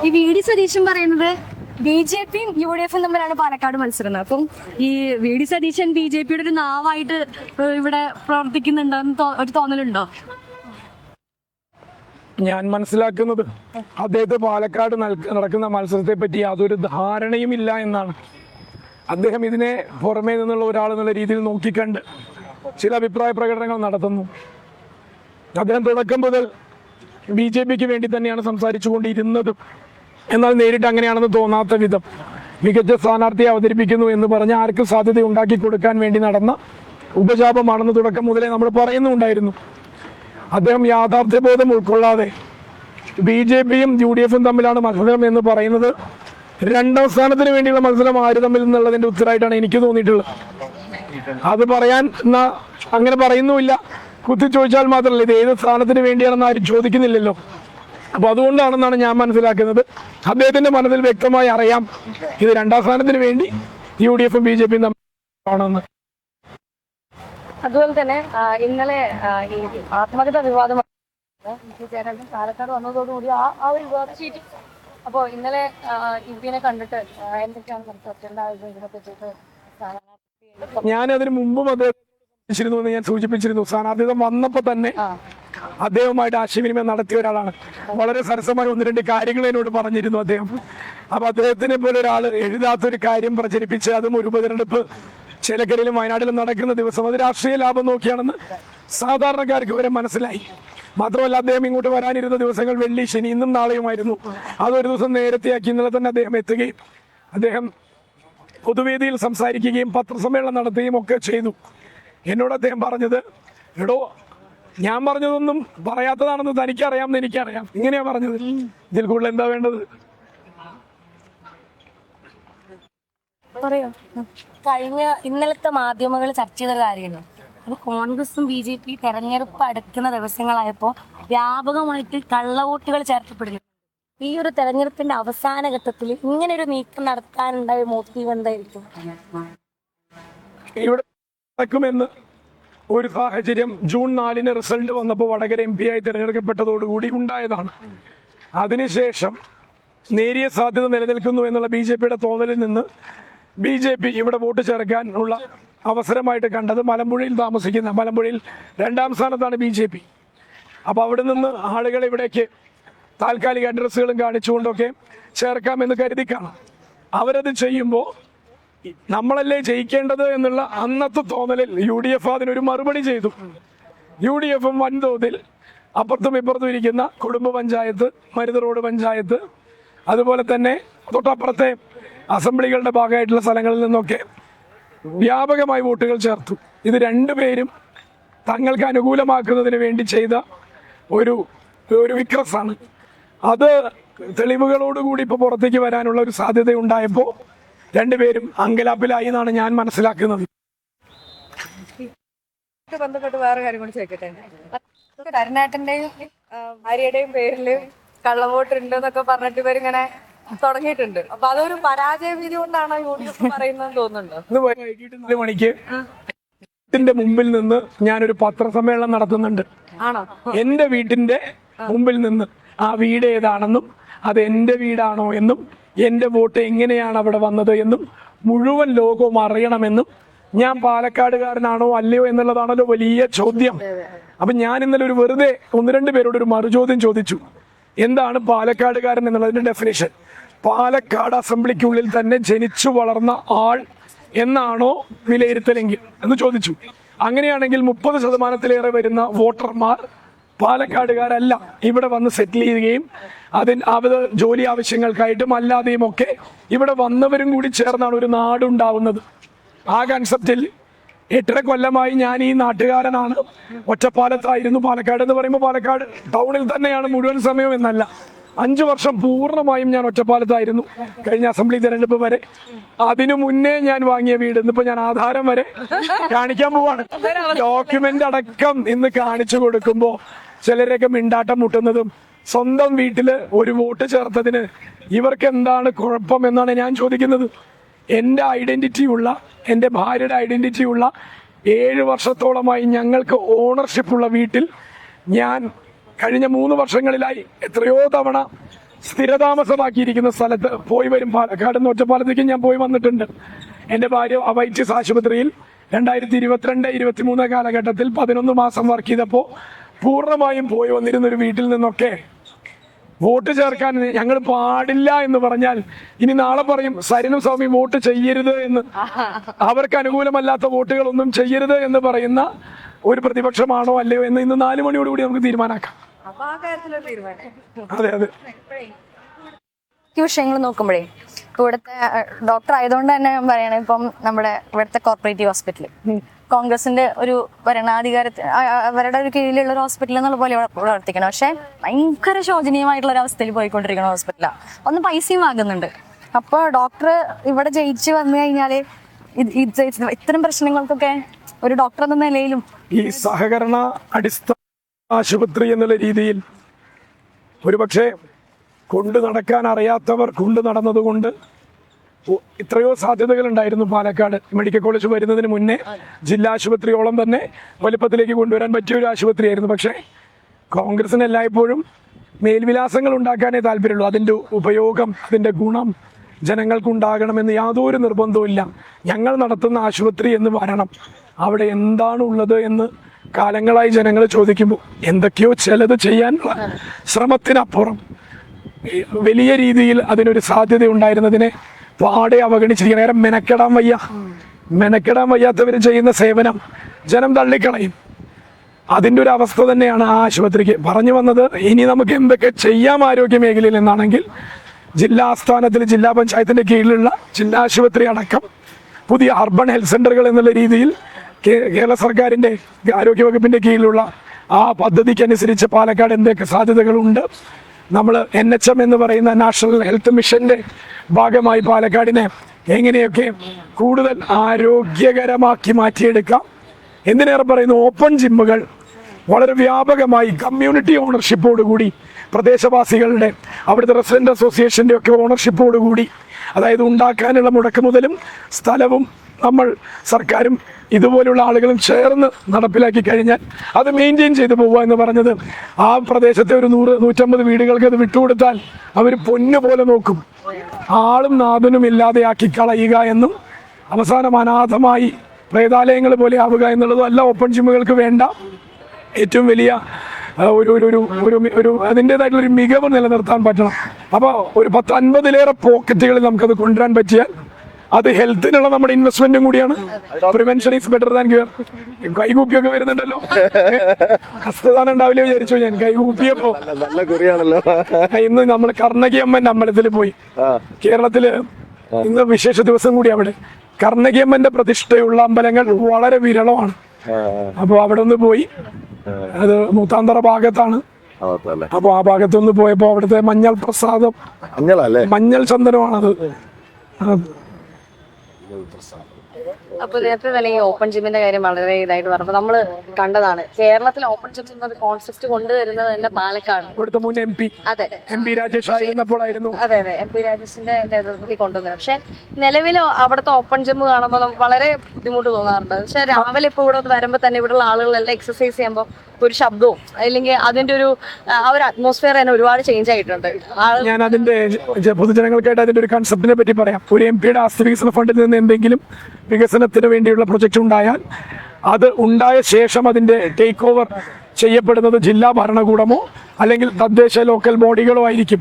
ഈ V D Satheesan പറയുന്നത് ബി ജെ പിയും യു ഡി എഫും തമ്മിലാണ് പാലക്കാട് മത്സരം. അപ്പം ഈ വി ഡി സതീശൻ ബി ജെ പിയുടെ ഒരു നാവായിട്ട് ഇവിടെ പ്രവർത്തിക്കുന്നുണ്ടോ ഒരു തോന്നലുണ്ടോ? ഞാൻ മനസ്സിലാക്കുന്നത് അദ്ദേഹത്തെ പാലക്കാട് നടക്കുന്ന മത്സരത്തെ പറ്റി യാതൊരു ധാരണയും ഇല്ല എന്നാണ്. അദ്ദേഹം ഇതിനെ പുറമേ നിന്നുള്ള ഒരാളെന്നുള്ള രീതിയിൽ നോക്കിക്കണ്ട് ചില അഭിപ്രായ പ്രകടനങ്ങൾ നടത്തുന്നു. അദ്ദേഹം തുടക്കം മുതൽ ബി ജെ പിക്ക് വേണ്ടി തന്നെയാണ് സംസാരിച്ചുകൊണ്ടിരുന്നത്. എന്നാൽ നേരിട്ട് അങ്ങനെയാണെന്ന് തോന്നാത്ത വിധം മികച്ച സ്ഥാനാർത്ഥിയെ അവതരിപ്പിക്കുന്നു എന്ന് പറഞ്ഞ് ആർക്കും സാധ്യത ഉണ്ടാക്കി കൊടുക്കാൻ വേണ്ടി നടന്ന ഉപജാപമാണെന്ന് തുടക്കം മുതലേ നമ്മൾ പറയുന്നുണ്ടായിരുന്നു. അദ്ദേഹം യാഥാർത്ഥ്യബോധം ഉൾക്കൊള്ളാതെ ബി ജെ പിയും യു ഡി എഫും തമ്മിലാണ് മത്സരം എന്ന് പറയുന്നത് രണ്ടാം സ്ഥാനത്തിന് വേണ്ടിയുള്ള മത്സരം ആര് തമ്മിൽ എന്നുള്ളതിന്റെ ഉത്തരമായിട്ടാണ് എനിക്ക് തോന്നിയിട്ടുള്ളത്. അത് പറയാൻ അങ്ങനെ പറയുന്നുമില്ല. കുത്തി ചോദിച്ചാൽ മാത്രമല്ല ഇത് ഏത് സ്ഥാനത്തിന് വേണ്ടിയാണെന്ന് ആരും ചോദിക്കുന്നില്ലല്ലോ. അപ്പൊ അതുകൊണ്ടാണെന്നാണ് ഞാൻ മനസ്സിലാക്കുന്നത്. അദ്ദേഹത്തിന്റെ മനസ്സിൽ വ്യക്തമായി അറിയാം ഇത് രണ്ടാം സ്ഥാനത്തിന് വേണ്ടി യു ഡി എഫും ബി ജെ പിയും തമ്മിലാണെന്ന്. അതുപോലെ തന്നെ ഇന്നലെ ഈ ആത്മഹത്യ വിവാദം പാലക്കാട് വന്നതോടുകൂടി ആ ഒരു വിവാദ ഷീറ്റ്. അപ്പോ ഇന്നലെ യുപിനെ കണ്ടിട്ട് എന്തൊക്കെയാണ് സംസാരിച്ചിട്ടുണ്ടായത് ഇതിനെ പറ്റിയിട്ട്? ഞാൻ അതിന് മുമ്പും അദ്ദേഹം എന്ന് ഞാൻ സൂചിപ്പിച്ചിരുന്നു. സ്ഥാനാർത്ഥിത്വം വന്നപ്പോ തന്നെ അദ്ദേഹവുമായിട്ട് ആശയവിനിമയം നടത്തിയ ഒരാളാണ്. വളരെ സരസമായി ഒന്ന് രണ്ട് കാര്യങ്ങൾ എന്നോട് പറഞ്ഞിരുന്നു അദ്ദേഹം. അപ്പൊ അദ്ദേഹത്തിനെ പോലെ ഒരാൾ എഴുതാത്തൊരു കാര്യം പ്രചരിപ്പിച്ച് അതും ഒരു ഉപതെരഞ്ഞെടുപ്പ് ചേലക്കരയിലും വയനാട്ടിലും നടക്കുന്ന ദിവസം അത് രാഷ്ട്രീയ ലാഭം നോക്കിയാണെന്ന് സാധാരണക്കാർക്ക് വരെ മനസ്സിലായി. മാത്രമല്ല അദ്ദേഹം ഇങ്ങോട്ട് വരാനിരുന്ന ദിവസങ്ങൾ വെള്ളി, ശനി, ഇന്നും നാളെയുമായിരുന്നു. അതൊരു ദിവസം നേരത്തെയാക്കി. ഇന്നലെ തന്നെ അദ്ദേഹം എത്തുകയും അദ്ദേഹം പൊതുവേദിയിൽ സംസാരിക്കുകയും പത്രസമ്മേളനം നടത്തുകയും ഒക്കെ ചെയ്തു. എന്നോട് അദ്ദേഹം പറഞ്ഞത്, എടോ ഞാൻ പറഞ്ഞതൊന്നും പറയാത്തതാണെന്ന് തനിക്കറിയാമെന്ന് എനിക്കറിയാം, ഇങ്ങനെയാ പറഞ്ഞത്. ഇതിൽ കൂടുതൽ എന്താ വേണ്ടത്? കഴിഞ്ഞ ഇന്നലത്തെ മാധ്യമങ്ങൾ ചർച്ച ചെയ്ത കാര്യമാണ് അത് കോൺഗ്രസും ബി ജെ പി തെരഞ്ഞെടുപ്പ് അടുക്കുന്ന ദിവസങ്ങളായപ്പോൾ വ്യാപകമായിട്ട് കള്ളവോട്ടുകൾ ചേർക്കപ്പെടുന്നു. ഈ ഒരു തെരഞ്ഞെടുപ്പിന്റെ അവസാന ഘട്ടത്തിൽ ഇങ്ങനെ ഒരു നീക്കം നടത്താനുണ്ടായ മോട്ടീവ് എന്തായിരിക്കും? ഇവിടെ നടക്കുമെന്ന് ഒരു സാഹചര്യം ജൂൺ 4 റിസൾട്ട് വന്നപ്പോൾ വടകര MP ആയി തിരഞ്ഞെടുക്കപ്പെട്ടതോടുകൂടി ഉണ്ടായതാണ്. അതിനുശേഷം നേരിയ സാധ്യത നിലനിൽക്കുന്നു എന്നുള്ള ബി ജെ പിയുടെ തോന്നലിൽ നിന്ന് ബി ജെ പി ഇവിടെ വോട്ട് ചേർക്കാനുള്ള അവസരമായിട്ട് കണ്ടത് മലമ്പുഴയിൽ താമസിക്കുന്ന, മലമ്പുഴയിൽ 2ാം സ്ഥാനത്താണ് ബി ജെ പി. അപ്പോൾ അവിടെ നിന്ന് ആളുകൾ ഇവിടേക്ക് താൽക്കാലിക അഡ്രസ്സുകളും കാണിച്ചുകൊണ്ടൊക്കെ ചേർക്കാമെന്ന് കരുതി കാണാം. അവരത് ചെയ്യുമ്പോൾ നമ്മളല്ലേ ജയിക്കേണ്ടത് എന്നുള്ള അന്നത്തെ തോന്നലിൽ യു ഡി എഫ് അതിനൊരു മറുപടി ചെയ്തു. യു ഡി എഫും വൻതോതിൽ അപ്പുറത്തും ഇപ്പുറത്തും ഇരിക്കുന്ന കുടുംബ പഞ്ചായത്ത്, മരുത് റോഡ് പഞ്ചായത്ത്, അതുപോലെ തന്നെ തൊട്ടപ്പുറത്തെ അസംബ്ലികളുടെ ഭാഗമായിട്ടുള്ള സ്ഥലങ്ങളിൽ നിന്നൊക്കെ വ്യാപകമായി വോട്ടുകൾ ചേർത്തു. ഇത് രണ്ടുപേരും തങ്ങൾക്ക് അനുകൂലമാക്കുന്നതിന് വേണ്ടി ചെയ്ത ഒരു വിക്രസാണ്. അത് തെളിവുകളോടുകൂടി ഇപ്പോൾ പുറത്തേക്ക് വരാനുള്ള ഒരു സാധ്യത ഉണ്ടായപ്പോൾ രണ്ടുപേരും അങ്കലാപ്പിലായി എന്നാണ് ഞാൻ മനസ്സിലാക്കുന്നത്. ബന്ധപ്പെട്ട് വേറെ കാര്യം കൂടി ചോദിക്കട്ടെ. കരുണാട്ടന്റെയും ഭാര്യയുടെയും പേരില് കള്ളവോട്ട് ഉണ്ട് എന്നൊക്കെ പറഞ്ഞിട്ട് ഇവരിങ്ങനെ തുടങ്ങിയിട്ടുണ്ട്. അപ്പൊ അതൊരു പരാജയ വിധി കൊണ്ടാണ് യു ഡി എഫ് പറയുന്നത് തോന്നുന്നുണ്ടോ? ഇന്ന് വൈകിട്ട് 4 മണിക്ക് വീട്ടിന്റെ മുമ്പിൽ നിന്ന് ഞാനൊരു പത്രസമ്മേളനം നടത്തുന്നുണ്ട്. ആണോ? എന്റെ വീട്ടിന്റെ മുമ്പിൽ നിന്ന് ആ വീട് ഏതാണെന്നും അത് എന്റെ വീടാണോ എന്നും എന്റെ വോട്ട് എങ്ങനെയാണ് അവിടെ വന്നത് എന്നും മുഴുവൻ ലോകവും അറിയണമെന്നും ഞാൻ പാലക്കാടുകാരനാണോ അല്ലയോ എന്നുള്ളതാണല്ലോ വലിയ ചോദ്യം. അപ്പൊ ഞാൻ ഇന്നലെ ഒരു വെറുതെ 1-2 പേരോട് ഒരു മറുചോദ്യം ചോദിച്ചു. എന്താണ് പാലക്കാടുകാരൻ എന്നുള്ളതിന്റെ ഡെഫിനിഷൻ? പാലക്കാട് അസംബ്ലിക്കുള്ളിൽ തന്നെ ജനിച്ചു വളർന്ന ആൾ എന്നാണോ വിലയിരുത്തലെങ്കിൽ എന്ന് ചോദിച്ചു. അങ്ങനെയാണെങ്കിൽ 30% വരുന്ന വോട്ടർമാർ പാലക്കാടുകാരല്ല, ഇവിടെ വന്ന് സെറ്റിൽ ചെയ്യുകയും അവർ ജോലി ആവശ്യങ്ങൾക്കായിട്ടും അല്ലാതെയും ഒക്കെ ഇവിടെ വന്നവരും കൂടി ചേർന്നാണ് ഒരു നാടുണ്ടാവുന്നത്. ആ കൺസെപ്റ്റിൽ 8.5 കൊല്ലമായി ഞാൻ ഈ നാട്ടുകാരനാണ്. ഒറ്റപ്പാലത്തായിരുന്നു. പാലക്കാട് എന്ന് പറയുമ്പോൾ പാലക്കാട് ടൗണിൽ തന്നെയാണ് മുഴുവൻ സമയം എന്നല്ല. 5 വർഷം പൂർണ്ണമായും ഞാൻ ഒറ്റപ്പാലത്തായിരുന്നു, കഴിഞ്ഞ അസംബ്ലി തെരഞ്ഞെടുപ്പ് വരെ. അതിനു മുന്നേ ഞാൻ വാങ്ങിയ വീട് ഇന്നിപ്പോ ഞാൻ ആധാരം വരെ കാണിക്കാൻ പോവാണ്. ഡോക്യുമെന്റ് അടക്കം ഇന്ന് കാണിച്ചു കൊടുക്കുമ്പോ ചിലരൊക്കെ മിണ്ടാട്ടം മുട്ടുന്നതും സ്വന്തം വീട്ടില് ഒരു വോട്ട് ചേർത്തതിന് ഇവർക്ക് എന്താണ് കുഴപ്പം എന്നാണ് ഞാൻ ചോദിക്കുന്നത്. എൻ്റെ ഐഡന്റിറ്റി ഉള്ള, എൻ്റെ ഭാര്യയുടെ ഐഡന്റിറ്റി ഉള്ള 7 വർഷത്തോളമായി ഞങ്ങൾക്ക് ഓണർഷിപ്പുള്ള വീട്ടിൽ ഞാൻ കഴിഞ്ഞ 3 വർഷങ്ങളിലായി എത്രയോ തവണ സ്ഥിരതാമസമാക്കിയിരിക്കുന്ന സ്ഥലത്ത് പോയി വരും. പാലക്കാട് നിന്ന് ഒറ്റപ്പാലത്തേക്ക് ഞാൻ പോയി വന്നിട്ടുണ്ട്. എൻ്റെ ഭാര്യ അവൈറ്റിസ് ആശുപത്രിയിൽ 2022-23 കാലഘട്ടത്തിൽ 11 മാസം വർക്ക് ചെയ്തപ്പോൾ പൂർണ്ണമായും പോയി വന്നിരുന്ന ഒരു വീട്ടിൽ നിന്നൊക്കെ വോട്ട് ചേർക്കാൻ ഞങ്ങൾ പാടില്ല എന്ന് പറഞ്ഞാൽ ഇനി നാളെ പറയും സരിനും സ്വാമി വോട്ട് ചെയ്യരുത് എന്ന്, അവർക്ക് അനുകൂലമല്ലാത്ത വോട്ടുകളൊന്നും ചെയ്യരുത് എന്ന് പറയുന്ന ഒരു പ്രതിപക്ഷമാണോ അല്ലയോ എന്ന് ഇന്ന് 4 മണിയോടുകൂടി നമുക്ക് തീരുമാനമാക്കാം. അപ്പൊ ആ കാര്യത്തിലൊരു തീരുമാനം. അതെ അതെ. ഈ വിഷയങ്ങൾ നോക്കുമ്പോഴേ ഇവിടുത്തെ ഡോക്ടർ ആയതുകൊണ്ട് തന്നെ ഞാൻ പറയണേ, ഇപ്പം നമ്മുടെ ഇവിടുത്തെ കോർപ്പറേറ്റീവ് ഹോസ്പിറ്റൽ കോൺഗ്രസിന്റെ ഒരു ഭരണാധികാരത്തിൽ അവരുടെ ഒരു കീഴിലുള്ള ഒരു ഹോസ്പിറ്റൽ എന്നുള്ള പോലെ പ്രവർത്തിക്കണം. പക്ഷെ ഭയങ്കര ശോചനീയമായിട്ടുള്ള ഒരു അവസ്ഥയിൽ പോയിക്കൊണ്ടിരിക്കുന്ന ഹോസ്പിറ്റലാണ്. ഒന്ന് പൈസയും ആകുന്നുണ്ട്. അപ്പോൾ ഡോക്ടർ ഇവിടെ ജയിച്ച് വന്നു കഴിഞ്ഞാൽ ഇത്തരം പ്രശ്നങ്ങൾക്കൊക്കെ ഒരു ഡോക്ടർ എന്ന നിലയിലും ഈ സഹകരണ അടിസ്ഥാന ആശുപത്രി എന്നുള്ള രീതിയിൽ ഒരുപക്ഷെ കൊണ്ടു നടക്കാൻ അറിയാത്തവർ കൊണ്ടു നടന്നതുകൊണ്ട് എത്രയോ സാധ്യതകൾ ഉണ്ടായിരുന്നു. പാലക്കാട് മെഡിക്കൽ കോളേജ് വരുന്നതിന് മുന്നേ ജില്ലാ ആശുപത്രിയോളം തന്നെ വലിപ്പത്തിലേക്ക് കൊണ്ടുവരാൻ പറ്റിയ ഒരു ആശുപത്രിയായിരുന്നു. പക്ഷേ കോൺഗ്രസിന് എല്ലായ്പ്പോഴും മേൽവിലാസങ്ങൾ ഉണ്ടാക്കാനേ താല്പര്യമുള്ളൂ. അതിൻ്റെ ഉപയോഗം, അതിൻ്റെ ഗുണം ജനങ്ങൾക്കുണ്ടാകണമെന്ന് യാതൊരു നിർബന്ധവുമില്ല. ഞങ്ങൾ നടത്തുന്ന ആശുപത്രി എന്ന് വരണം, അവിടെ എന്താണുള്ളത് എന്ന് കാലങ്ങളായി ജനങ്ങൾ ചോദിക്കുമ്പോൾ എന്തൊക്കെയോ ചിലത് ചെയ്യാനുള്ള ശ്രമത്തിനപ്പുറം വലിയ രീതിയിൽ അതിനൊരു സാധ്യത ഉണ്ടായിരുന്നതിനെ പാടെ അവഗണിച്ചിരിക്കണം. നേരം മെനക്കെടാൻ വയ്യാത്തവർ ചെയ്യുന്ന സേവനം ജനം തള്ളിക്കളയും. അതിൻ്റെ ഒരു അവസ്ഥ തന്നെയാണ് ആ ആശുപത്രിക്ക്. പറഞ്ഞു വന്നത്, ഇനി നമുക്ക് എന്തൊക്കെ ചെയ്യാം ആരോഗ്യ മേഖലയിൽ എന്നാണെങ്കിൽ ജില്ലാ ആസ്ഥാനത്തിൽ ജില്ലാ പഞ്ചായത്തിൻ്റെ കീഴിലുള്ള ജില്ലാ ആശുപത്രി അടക്കം പുതിയ അർബൻ ഹെൽത്ത് സെൻ്ററുകൾ എന്നുള്ള രീതിയിൽ കേരള സർക്കാരിൻ്റെ ആരോഗ്യവകുപ്പിൻ്റെ കീഴിലുള്ള ആ പദ്ധതിക്കനുസരിച്ച് പാലക്കാട് എന്തൊക്കെ സാധ്യതകളുണ്ട്. നമ്മൾ NHM എന്ന് പറയുന്ന നാഷണൽ ഹെൽത്ത് മിഷന്റെ ഭാഗമായി പാലക്കാടിനെ എങ്ങനെയൊക്കെ കൂടുതൽ ആരോഗ്യകരമാക്കി മാറ്റിയെടുക്കാം. എന്തിനേറെ പറയുന്നു, ഓപ്പൺ ജിമ്മുകൾ വളരെ വ്യാപകമായി കമ്മ്യൂണിറ്റി ഓണർഷിപ്പോടുകൂടി പ്രദേശവാസികളുടെ അവിടുത്തെ റെസിഡന്റ് അസോസിയേഷൻ്റെ ഒക്കെ ഓണർഷിപ്പോടുകൂടി, അതായത് ഉണ്ടാക്കാനുള്ള മുടക്ക് മുതലും സ്ഥലവും നമ്മൾ സർക്കാരും ഇതുപോലുള്ള ആളുകളും ചേർന്ന് നടപ്പിലാക്കി കഴിഞ്ഞാൽ അത് മെയിൻറ്റെയിൻ ചെയ്തു പോവുക എന്ന് പറഞ്ഞത്, ആ പ്രദേശത്തെ ഒരു 100-150 വീടുകൾക്ക് അത് വിട്ടുകൊടുത്താൽ അവർ പൊന്നുപോലെ നോക്കും. ആളും നാഥനും ഇല്ലാതെയാക്കി കളയുക എന്നും അവസാനം അനാഥമായി പ്രേതാലയങ്ങൾ പോലെ ആവുക എന്നുള്ളതും അല്ല ഓപ്പൺ ജിമ്മുകൾക്ക് വേണ്ട ഏറ്റവും വലിയ ഒരു അതിൻ്റെതായിട്ടുള്ളൊരു മികവ് നിലനിർത്താൻ പറ്റണം. അപ്പോൾ ഒരു 10-50 പോക്കറ്റുകളിൽ നമുക്കത് കൊണ്ടുവരാൻ പറ്റിയാൽ അത് ഹെൽത്തിനുള്ള നമ്മുടെ ഇൻവെസ്റ്റ്മെന്റും കൂടിയാണ്. Prevention is better than cure. കൈകൂപ്പിയൊക്കെ വരുന്നുണ്ടല്ലോ, ഹസ്തദാനം ഉണ്ടാവില്ല വിചാരിച്ചു ഞാൻ. കൈകൂപ്പിയപ്പോ ഇന്ന് നമ്മൾ കർണകി അമ്മന്റെ അമ്പലത്തിൽ പോയി. കേരളത്തില് ഇന്ന് വിശേഷ ദിവസം കൂടി. അവിടെ കർണകി അമ്മന്റെ പ്രതിഷ്ഠയുള്ള അമ്പലങ്ങൾ വളരെ വിരളമാണ്. അപ്പൊ അവിടെ ഒന്ന് പോയി, അത് മൂത്താന്തറ ഭാഗത്താണ്. അപ്പൊ ആ ഭാഗത്തൊന്ന് പോയപ്പോ അവിടുത്തെ മഞ്ഞൾ പ്രസാദം, മഞ്ഞൾ ചന്ദനമാണത്. അപ്പൊ നേരത്തെ തന്നെ ഈ ഓപ്പൺ ജിമ്മിന്റെ കാര്യം വളരെ ഇതായിട്ട് പറഞ്ഞപ്പോൾ നമ്മൾ കണ്ടതാണ്. കേരളത്തിൽ ഓപ്പൺ ജിം എന്ന കോൺസെപ്റ്റ് കൊണ്ടുവരുന്നത് തന്നെ പാലക്കാട്. ഇവിടുത്തെ മുൻ MP രാജേഷ് ആയിരുന്നപ്പോഴായിരുന്നു. അതെ MP രാജേഷിന്റെ നേതൃത്വത്തിൽ കൊണ്ടുവന്നത്. പക്ഷെ നിലവിൽ അവിടുത്തെ ഓപ്പൺ ജിം കാണുമ്പോൾ നമുക്ക് വളരെ ബുദ്ധിമുട്ട് തോന്നാറുണ്ട്. പക്ഷെ രാവിലെ ഇപ്പോൾ ഇവിടെ വരുമ്പോൾ തന്നെ ഇവിടെയുള്ള ആളുകളെല്ലാം എക്സസൈസ് ചെയ്യുമ്പോൾ ഒരു ശബ്ദവും അല്ലെങ്കിൽ അതിന്റെ ഒരു അറ്റ്മോസ്ഫിയർ തന്നെ ഒരുപാട് ചേഞ്ച് ആയിട്ടുണ്ട്. ഞാൻ അതിന്റെ പൊതുജനങ്ങൾക്കായിട്ട് അതിന്റെ ഒരു കൺസെപ്റ്റിനെ പറ്റി പറയാം. ഒരു MP ആസ്തി വികസന ഫണ്ടിൽ നിന്ന് എന്തെങ്കിലും വികസനത്തിന് വേണ്ടിയുള്ള പ്രൊജക്റ്റ് ഉണ്ടായാൽ അത് ഉണ്ടായ ശേഷം അതിന്റെ ടേക്ക് ഓവർ ചെയ്യപ്പെടുന്നത് ജില്ലാ ഭരണകൂടമോ അല്ലെങ്കിൽ തദ്ദേശ ലോക്കൽ ബോഡികളോ ആയിരിക്കും.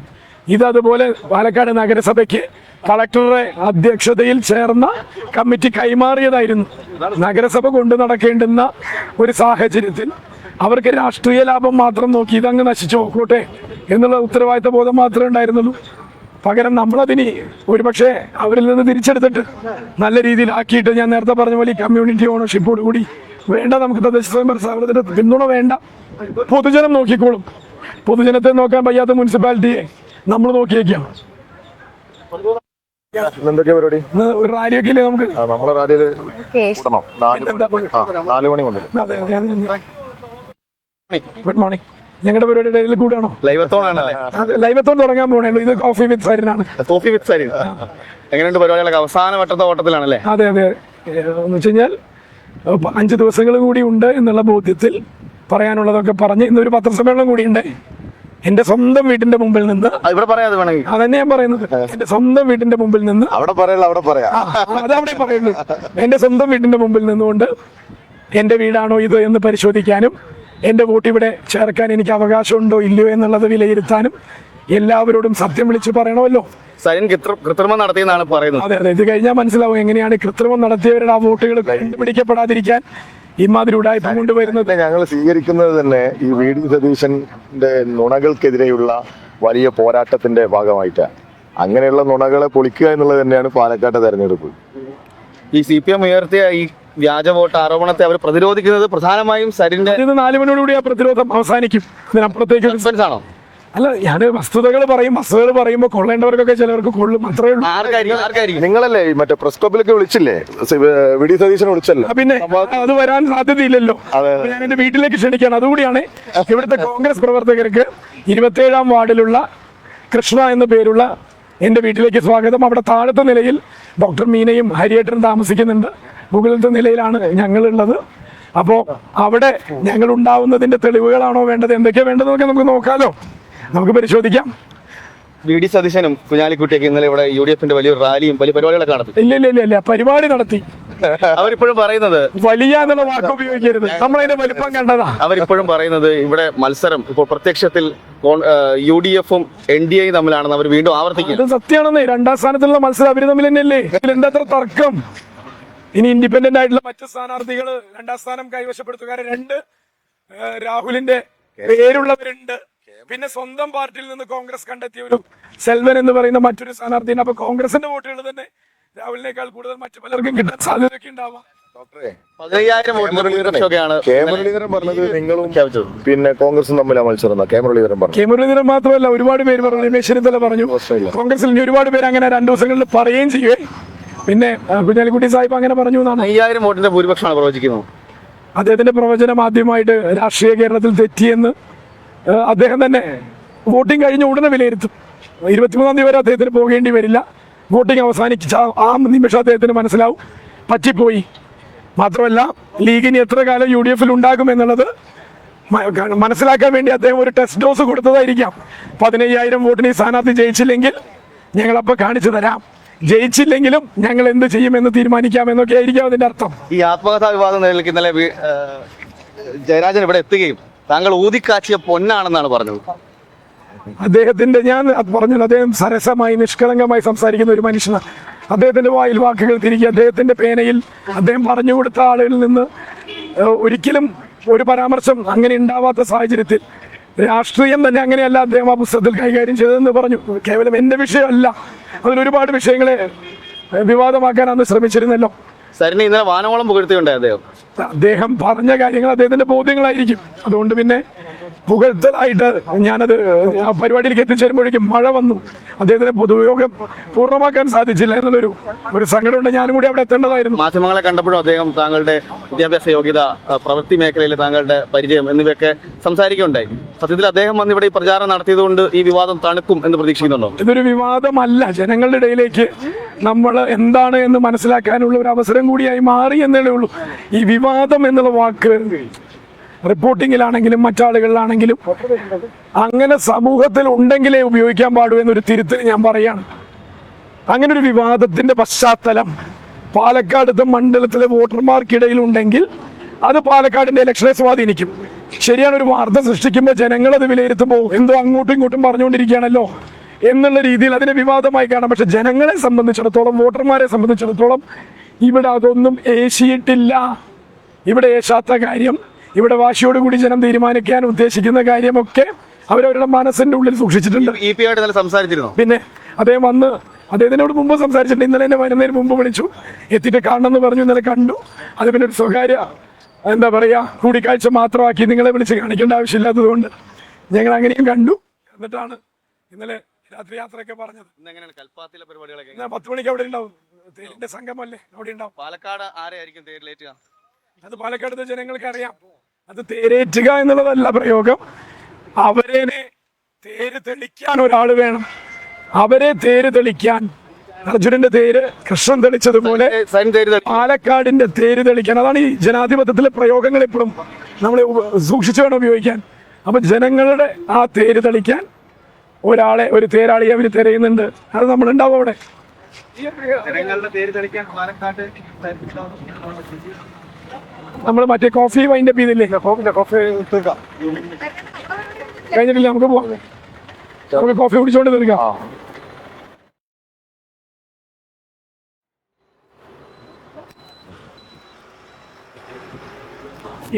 ഇതതുപോലെ പാലക്കാട് നഗരസഭയ്ക്ക് കളക്ടറുടെ അധ്യക്ഷതയിൽ ചേർന്ന കമ്മിറ്റി കൈമാറിയതായിരുന്നു. നഗരസഭ കൊണ്ടു നടക്കേണ്ടുന്ന ഒരു സാഹചര്യത്തിൽ അവർക്ക് രാഷ്ട്രീയ ലാഭം മാത്രം നോക്കി ഇതങ്ങ് നശിച്ചു നോക്കോട്ടെ എന്നുള്ള ഉത്തരവാദിത്ത ബോധം മാത്രമേ ഉണ്ടായിരുന്നുള്ളൂ. പകരം നമ്മളതിന് ഒരുപക്ഷെ അവരിൽ നിന്ന് തിരിച്ചെടുത്തിട്ട് നല്ല രീതിയിൽ ആക്കിയിട്ട്, ഞാൻ നേരത്തെ പറഞ്ഞ പോലെ കമ്മ്യൂണിറ്റി ഓണർഷിപ്പോട് കൂടി വേണ്ട, നമുക്ക് തദ്ദേശ സ്വയംഭരണ സ്ഥാപനത്തിന്റെ പിന്തുണ വേണ്ട, പൊതുജനം നോക്കിക്കോളും. പൊതുജനത്തെ നോക്കാൻ വയ്യാത്ത മുനിസിപ്പാലിറ്റിയെ നമ്മൾ നോക്കിയേക്കാം. എന്തൊക്കെയാ പരിപാടി? ഒരു റാലിയൊക്കെ ഇല്ലേ നമുക്ക്? നമ്മളെ റാലിയിൽ 4 മണി മുതൽ. Good morning. ഞങ്ങളുടെ പരിപാടിയുടെ ഇടയിൽ കൂടാണോ? ലൈവത്തോൺ തുടങ്ങാൻ പോണേല്ലോ. ഇത് കോഫി വിത്ത് സരിനാണ്. Coffee with Sarin. എങ്ങനെയുണ്ട് പരിപാടികളൊക്കെ? അവസാന വട്ടത്തെ ഓട്ടത്തിലാണല്ലേ? അതെ എന്ന് വെച്ച് കഴിഞ്ഞാൽ 5 ദിവസങ്ങൾ കൂടി ഉണ്ട് എന്നുള്ള ബോധ്യത്തിൽ പറയാനുള്ളതൊക്കെ പറഞ്ഞ് ഇന്നൊരു പത്രസമ്മേളനം കൂടി ഉണ്ട്. എന്റെ സ്വന്തം വീടിന്റെ മുമ്പിൽ നിന്ന്, ഇവിടെ പറയാതെ വേണമെങ്കിൽ അതന്നെ ഞാൻ പറയുന്നത്, എന്റെ സ്വന്തം വീടിന്റെ മുമ്പിൽ നിന്ന്, അവിടെ പറയല്ല, അവിടെ പറയാം. അതവിടെ പറയുന്നത്, എന്റെ സ്വന്തം വീടിന്റെ മുമ്പിൽ നിന്നുകൊണ്ട് എന്റെ വീടാണോ ഇത് എന്ന് പരിശോധിക്കാനും എന്റെ വോട്ട് ഇവിടെ ചേർക്കാൻ എനിക്ക് അവകാശമുണ്ടോ ഇല്ലയോ എന്നുള്ളത് വിലയിരുത്താനും എല്ലാവരോടും സത്യം വിളിച്ച് പറയണമല്ലോ. സരിൻ കൃത്രിമം നടത്തിയെന്നാണ് പറയുന്നത്. അതെ അതെ, ഇത് കഴിഞ്ഞാൽ മനസ്സിലാവും എങ്ങനെയാണ് കൃത്രിമം നടത്തിയവരുടെ ആ വോട്ടുകൾ കണ്ടുപിടിക്കപ്പെടാതിരിക്കാൻ ഇമാതിരി ഉടായ്പ കൊണ്ടുവരുന്നത്. ഞങ്ങൾ സ്വീകരിക്കുന്നത് തന്നെ ഈ വി.ഡി. സതീശന്റെ നുണകൾക്കെതിരെയുള്ള വലിയ പോരാട്ടത്തിന്റെ ഭാഗമായിട്ടാണ്. അങ്ങനെയുള്ള നുണകളെ പൊളിക്കുക എന്നുള്ളത് തന്നെയാണ് പാലക്കാട്ടെ തെരഞ്ഞെടുപ്പ്. ഈ CPM ഉയർത്തിയ ഈ വ്യാജ വോട്ട് ആരോപണത്തെ അവർ പ്രതിരോധിക്കുന്നത് പ്രധാനമായും സരിന്റെ ഇത് 4 മണിയോടുകൂടി ആ പ്രതിരോധം അവസാനിക്കും. ഇതിനപ്പുറത്തേക്ക് സസ്പെൻസ് ആണോ? അല്ല, ഞാൻ വസ്തുതകൾ പറയുമ്പോൾ കൊള്ളേണ്ടവർക്കൊക്കെ ചിലവർക്ക് കൊള്ളും, അത്രേ ഉള്ളൂ. ആർക്കായിരിക്കും? നിങ്ങളല്ലേ ഈ മറ്റേ പ്രസ് ക്ലബിലൊക്കെ വിളിച്ചില്ലേ? വി.ഡി. സതീശനെ വിളിച്ചല്ലോ. പിന്നെ അത് വരാൻ സാധ്യതയില്ലല്ലോ. അതെ. അപ്പൊ ഞാൻ എന്റെ വീട്ടിലേക്ക് ക്ഷണിക്കുകയാണ്. അതുകൂടിയാണ് ഇവിടുത്തെ കോൺഗ്രസ് പ്രവർത്തകർക്ക് 27-ാം വാർഡിലുള്ള കൃഷ്ണ എന്ന പേരുള്ള എന്റെ വീട്ടിലേക്ക് സ്വാഗതം. അവിടെ താഴത്തെ നിലയിൽ ഡോക്ടർ മീനയും ഹരിയേട്ടനും താമസിക്കുന്നുണ്ട്. മുകളിലത്തെ നിലയിലാണ് ഞങ്ങളുള്ളത്. അപ്പോൾ അവിടെ ഞങ്ങൾ ഉണ്ടാവുന്നതിന്റെ തെളിവുകളാണോ വേണ്ടത്, എന്തൊക്കെയാ വേണ്ടതെന്നൊക്കെ നമുക്ക് നോക്കാലോ, നമുക്ക് പരിശോധിക്കാം. വി.ഡി. സതീശനും കുഞ്ഞാലിക്കുട്ടിയൊക്കെ ഇന്നലെ ഇവിടെ UDF-ന്റെ വലിയൊരു റാലിയും വലിയ പരിപാടികളൊക്കെ നടത്തി. ഇല്ല, പരിപാടി നടത്തി. അവരിപ്പോഴും പറയുന്നത് വലിയ എന്നുള്ള വാക്ക് ഉപയോഗിക്കരുത്, നമ്മളതിന്റെ വലിപ്പം കണ്ടതാ. അവരിപ്പോഴും പറയുന്നത് ഇവിടെ മത്സരം ഇപ്പോൾ പ്രത്യക്ഷത്തിൽ UDF-ഉം NDA-യും തമ്മിലാണെന്ന് അവർ വീണ്ടും ആവർത്തിക്കുന്നത്. ഇത് സത്യമാണെന്നേ. 2ാം സ്ഥാനത്തുള്ള മത്സരം അവര് തമ്മിൽ തന്നെയല്ലേ. ഇതിലെന്താ അത്ര തർക്കം? ഇനി ഇൻഡിപെൻഡന്റ് ആയിട്ടുള്ള മറ്റു സ്ഥാനാർത്ഥികൾ 2ാം സ്ഥാനം കൈവശപ്പെടുത്തുകാരെ 2 രാഹുലിന്റെ പേരുള്ളവരുണ്ട്. പിന്നെ സ്വന്തം പാർട്ടിയിൽ നിന്ന് കോൺഗ്രസ് കണ്ടെത്തിയ ഒരു സെൽവൻ എന്ന് പറയുന്ന മറ്റൊരു സ്ഥാനാർത്ഥിയുണ്ട്. അപ്പൊ കോൺഗ്രസിന്റെ വോട്ടുകൾ തന്നെ രാഹുലിനേക്കാൾ കൂടുതൽ മറ്റു പലർക്കും കിട്ടാൻ സാധ്യതയൊക്കെ ഉണ്ടാവാം. 15,000 വോട്ടുകളൊക്കെയാണ് കെ മുരളീധരൻ പറഞ്ഞത് നിങ്ങളും പിന്നെ കോൺഗ്രസും തമ്മിലാണ് മത്സരം. കെ മുരളീധരൻ പറഞ്ഞു. കെ മുരളീധരൻ മാത്രമല്ല, ഒരുപാട് പേര് പറഞ്ഞു. രമേശ് ചെന്നിത്തല പറഞ്ഞു. കോൺഗ്രസിൽ ഇനി ഒരുപാട് പേര് അങ്ങനെ 2 ദിവസങ്ങളിൽ പറയുകയും ചെയ്യുവേ. പിന്നെ കുഞ്ഞാലിക്കുട്ടി സാഹിബ് അങ്ങനെ പറഞ്ഞു എന്നാണ്. 5,000 വോട്ടിന്റെ ഭൂരിപക്ഷമാണ് പ്രവചിക്കുന്നത്. അദ്ദേഹത്തിന്റെ പ്രവചനം ആദ്യമായിട്ട് രാഷ്ട്രീയ കേരളത്തിൽ തെറ്റിയെന്ന് അദ്ദേഹം തന്നെ വോട്ടിംഗ് കഴിഞ്ഞ ഉടനെ വിലയിരുത്തും. 23-ാം തീയതി വരെ അദ്ദേഹത്തിന് പോകേണ്ടി വരില്ല. വോട്ടിംഗ് അവസാനിച്ച ആ നിമിഷം അദ്ദേഹത്തിന് മനസ്സിലാവും പറ്റിപ്പോയി. മാത്രമല്ല, ലീഗിന് എത്ര കാലം UDF-ൽ ഉണ്ടാകും എന്നുള്ളത് മനസ്സിലാക്കാൻ വേണ്ടി അദ്ദേഹം ഒരു ടെസ്റ്റ് ഡോസ് കൊടുത്തതായിരിക്കാം. 15,000 വോട്ടിന് ഈ സ്ഥാനാർത്ഥി ജയിച്ചില്ലെങ്കിൽ ഞങ്ങളപ്പോൾ കാണിച്ചു തരാം, ജയിച്ചില്ലെങ്കിലും ഞങ്ങൾ എന്ത് ചെയ്യുമെന്ന് തീരുമാനിക്കാമെന്നൊക്കെ ആയിരിക്കും അതിന്റെ അർത്ഥം. ഈ ആത്മകഥാ വിവാദം നിലനിൽക്കുന്ന ഇന്നലെ ജയരാജൻ ഇവിടെ എത്തുകയും താങ്കൾ ഊതിക്കാച്ചിയ പൊന്നാണെന്നാണ് പറഞ്ഞത്. അദ്ദേഹത്തിന്റെ, ഞാൻ പറഞ്ഞത്, അദ്ദേഹം സരസമായി നിഷ്കളങ്കമായി സംസാരിക്കുന്ന ഒരു മനുഷ്യനാണ്. അദ്ദേഹത്തിന്റെ വായിൽ വാക്കുകൾ തിരികെ അദ്ദേഹത്തിന്റെ പേനയിൽ അദ്ദേഹം പറഞ്ഞു കൊടുത്ത ആളുകളിൽ നിന്ന് ഒരിക്കലും ഒരു പരാമർശം അങ്ങനെ ഉണ്ടാവാത്ത സാഹചര്യത്തിൽ രാഷ്ട്രീയം തന്നെ അങ്ങനെയല്ല അദ്ദേഹം ആ പുസ്തകത്തിൽ കൈകാര്യം ചെയ്തതെന്ന് പറഞ്ഞു. കേവലം എന്റെ വിഷയമല്ല, അതിലൊരുപാട് വിഷയങ്ങളെ വിവാദമാക്കാൻ അന്ന് ശ്രമിച്ചിരുന്നല്ലോ. സരിനെ ഇന്നലെ വാനോളം പുകഴ്ത്തിയുണ്ടായി അദ്ദേഹം പറഞ്ഞ കാര്യങ്ങൾ അദ്ദേഹത്തിന്റെ ബോധ്യങ്ങളായിരിക്കും. അതുകൊണ്ട് പിന്നെ പുകഴ്ത്തലായിട്ട് ഞാനത് ആ പരിപാടിയിലേക്ക് എത്തിച്ചേരുമ്പോഴേക്കും മഴ വന്നു. അദ്ദേഹത്തിന് പൊതുയോഗം പൂർണ്ണമാക്കാൻ സാധിച്ചില്ല എന്നുള്ളൊരു സങ്കടമുണ്ട്. ഞാനും കൂടി അവിടെ എത്തേണ്ടതായിരുന്നു. മാധ്യമങ്ങളെ കണ്ടപ്പോഴും അദ്ദേഹം താങ്കളുടെ വിദ്യാഭ്യാസ യോഗ്യത, പ്രവൃത്തി മേഖലയിൽ താങ്കളുടെ പരിചയം എന്നിവയൊക്കെ സംസാരിക്കുകയുണ്ടായി. സത്യത്തിൽ അദ്ദേഹം വന്ന് ഇവിടെ ഈ പ്രചാരണം നടത്തിയതുകൊണ്ട് ഈ വിവാദം തണുക്കും എന്ന് പ്രതീക്ഷിക്കുന്നുണ്ടോ? ഇതൊരു വിവാദമല്ല, ജനങ്ങളുടെ ഇടയിലേക്ക് നമ്മൾ എന്താണ് എന്ന് മനസ്സിലാക്കാനുള്ള ഒരു അവസരം കൂടിയായി മാറി എന്നേ ഉള്ളൂ. ഈ വിവാദം എന്നുള്ള വാക്ക് റിപ്പോർട്ടിങ്ങിലാണെങ്കിലും മറ്റാളുകളിലാണെങ്കിലും അങ്ങനെ സമൂഹത്തിൽ ഉണ്ടെങ്കിലേ ഉപയോഗിക്കാൻ പാടൂ എന്നൊരു തിരുത്തൽ ഞാൻ പറയാണ്. അങ്ങനെ ഒരു വിവാദത്തിന്റെ പശ്ചാത്തലം പാലക്കാടത്തെ മണ്ഡലത്തിലെ വോട്ടർമാർക്കിടയിൽ ഉണ്ടെങ്കിൽ അത് പാലക്കാടിന്റെ ഇലക്ഷനെ സ്വാധീനിക്കും. ശരിയാണ്, ഒരു വാർത്ത സൃഷ്ടിക്കുമ്പോൾ ജനങ്ങളത് വിലയിരുത്തുമ്പോൾ എന്തോ അങ്ങോട്ടും ഇങ്ങോട്ടും പറഞ്ഞുകൊണ്ടിരിക്കുകയാണല്ലോ എന്നുള്ള രീതിയിൽ അതിനെ വിവാദമായി കാണാം. പക്ഷെ ജനങ്ങളെ സംബന്ധിച്ചിടത്തോളം, വോട്ടർമാരെ സംബന്ധിച്ചിടത്തോളം ഇവിടെ അതൊന്നും ഏശിയിട്ടില്ല. ഇവിടെ ഏശാത്ത കാര്യം, ഇവിടെ വാശിയോടുകൂടി ജനം തീരുമാനിക്കാൻ ഉദ്ദേശിക്കുന്ന കാര്യമൊക്കെ അവരവരുടെ മനസ്സിന്റെ ഉള്ളിൽ സൂക്ഷിച്ചിട്ടുണ്ട്. സംസാരിച്ചിരുന്നു. പിന്നെ അദ്ദേഹം വന്ന് അദ്ദേഹത്തിനോട് മുമ്പ് സംസാരിച്ചിട്ടുണ്ട്. ഇന്നലെ എന്നെ വരുന്നതിന് മുമ്പ് വിളിച്ചു, എത്തിയിട്ട് കാണണമെന്ന് പറഞ്ഞു. ഇന്നലെ കണ്ടു. അത് പിന്നെ ഒരു സ്വകാര്യ എന്താ പറയാ കൂടിക്കാഴ്ച മാത്രമാക്കി നിങ്ങളെ വിളിച്ച് കാണിക്കേണ്ട ആവശ്യമില്ലാത്തത് കൊണ്ട് ഞങ്ങൾ അങ്ങനെയും കണ്ടു. എന്നിട്ടാണ് ഇന്നലെ രാത്രി യാത്രയൊക്കെ പറഞ്ഞത്. 10 മണിക്ക് അവിടെ ഉണ്ടാവും. തേരിന്റെ സംഘമല്ലേ അവിടെ ഉണ്ടാവും. പാലക്കാട് ആരെയായിരിക്കും തേരിലേറ്റുക? അത് പാലക്കാടത്തെ ജനങ്ങൾക്ക് അറിയാം. അത് തേരേറ്റുക എന്നുള്ളതല്ല പ്രയോഗം. അവരെ തേര് തെളിക്കാൻ ഒരാൾ വേണം. അവരെ തേര് തെളിക്കാൻ അർജുനന്റെ തേര് കൃഷ്ണൻ തെളിച്ചതുപോലെ പാലക്കാടിന്റെ തേര് തെളിക്കാൻ. അതാണ് ഈ ജനാധിപത്യത്തിലെ പ്രയോഗങ്ങൾ എപ്പോഴും നമ്മൾ സൂക്ഷിച്ചു വേണം ഉപയോഗിക്കാൻ. അപ്പൊ ജനങ്ങളുടെ ആ തേര് തെളിക്കാൻ ഒരാളെ, ഒരു തേരാളിയെ അവർ തിരയുന്നുണ്ട്. അത് നമ്മളുണ്ടാവും അവിടെ. ജനങ്ങളുടെ പേര് തെളിക്കാൻ പാലക്കാട് നമ്മൾ മറ്റേ കോഫി വൈൻഡപ്പ് ചെയ്തില്ലേ? കഴിഞ്ഞിട്ടില്ല, നമുക്ക് പോവാം. നമുക്ക് കോഫി കുടിച്ചോണ്ട് തീർക്കാം.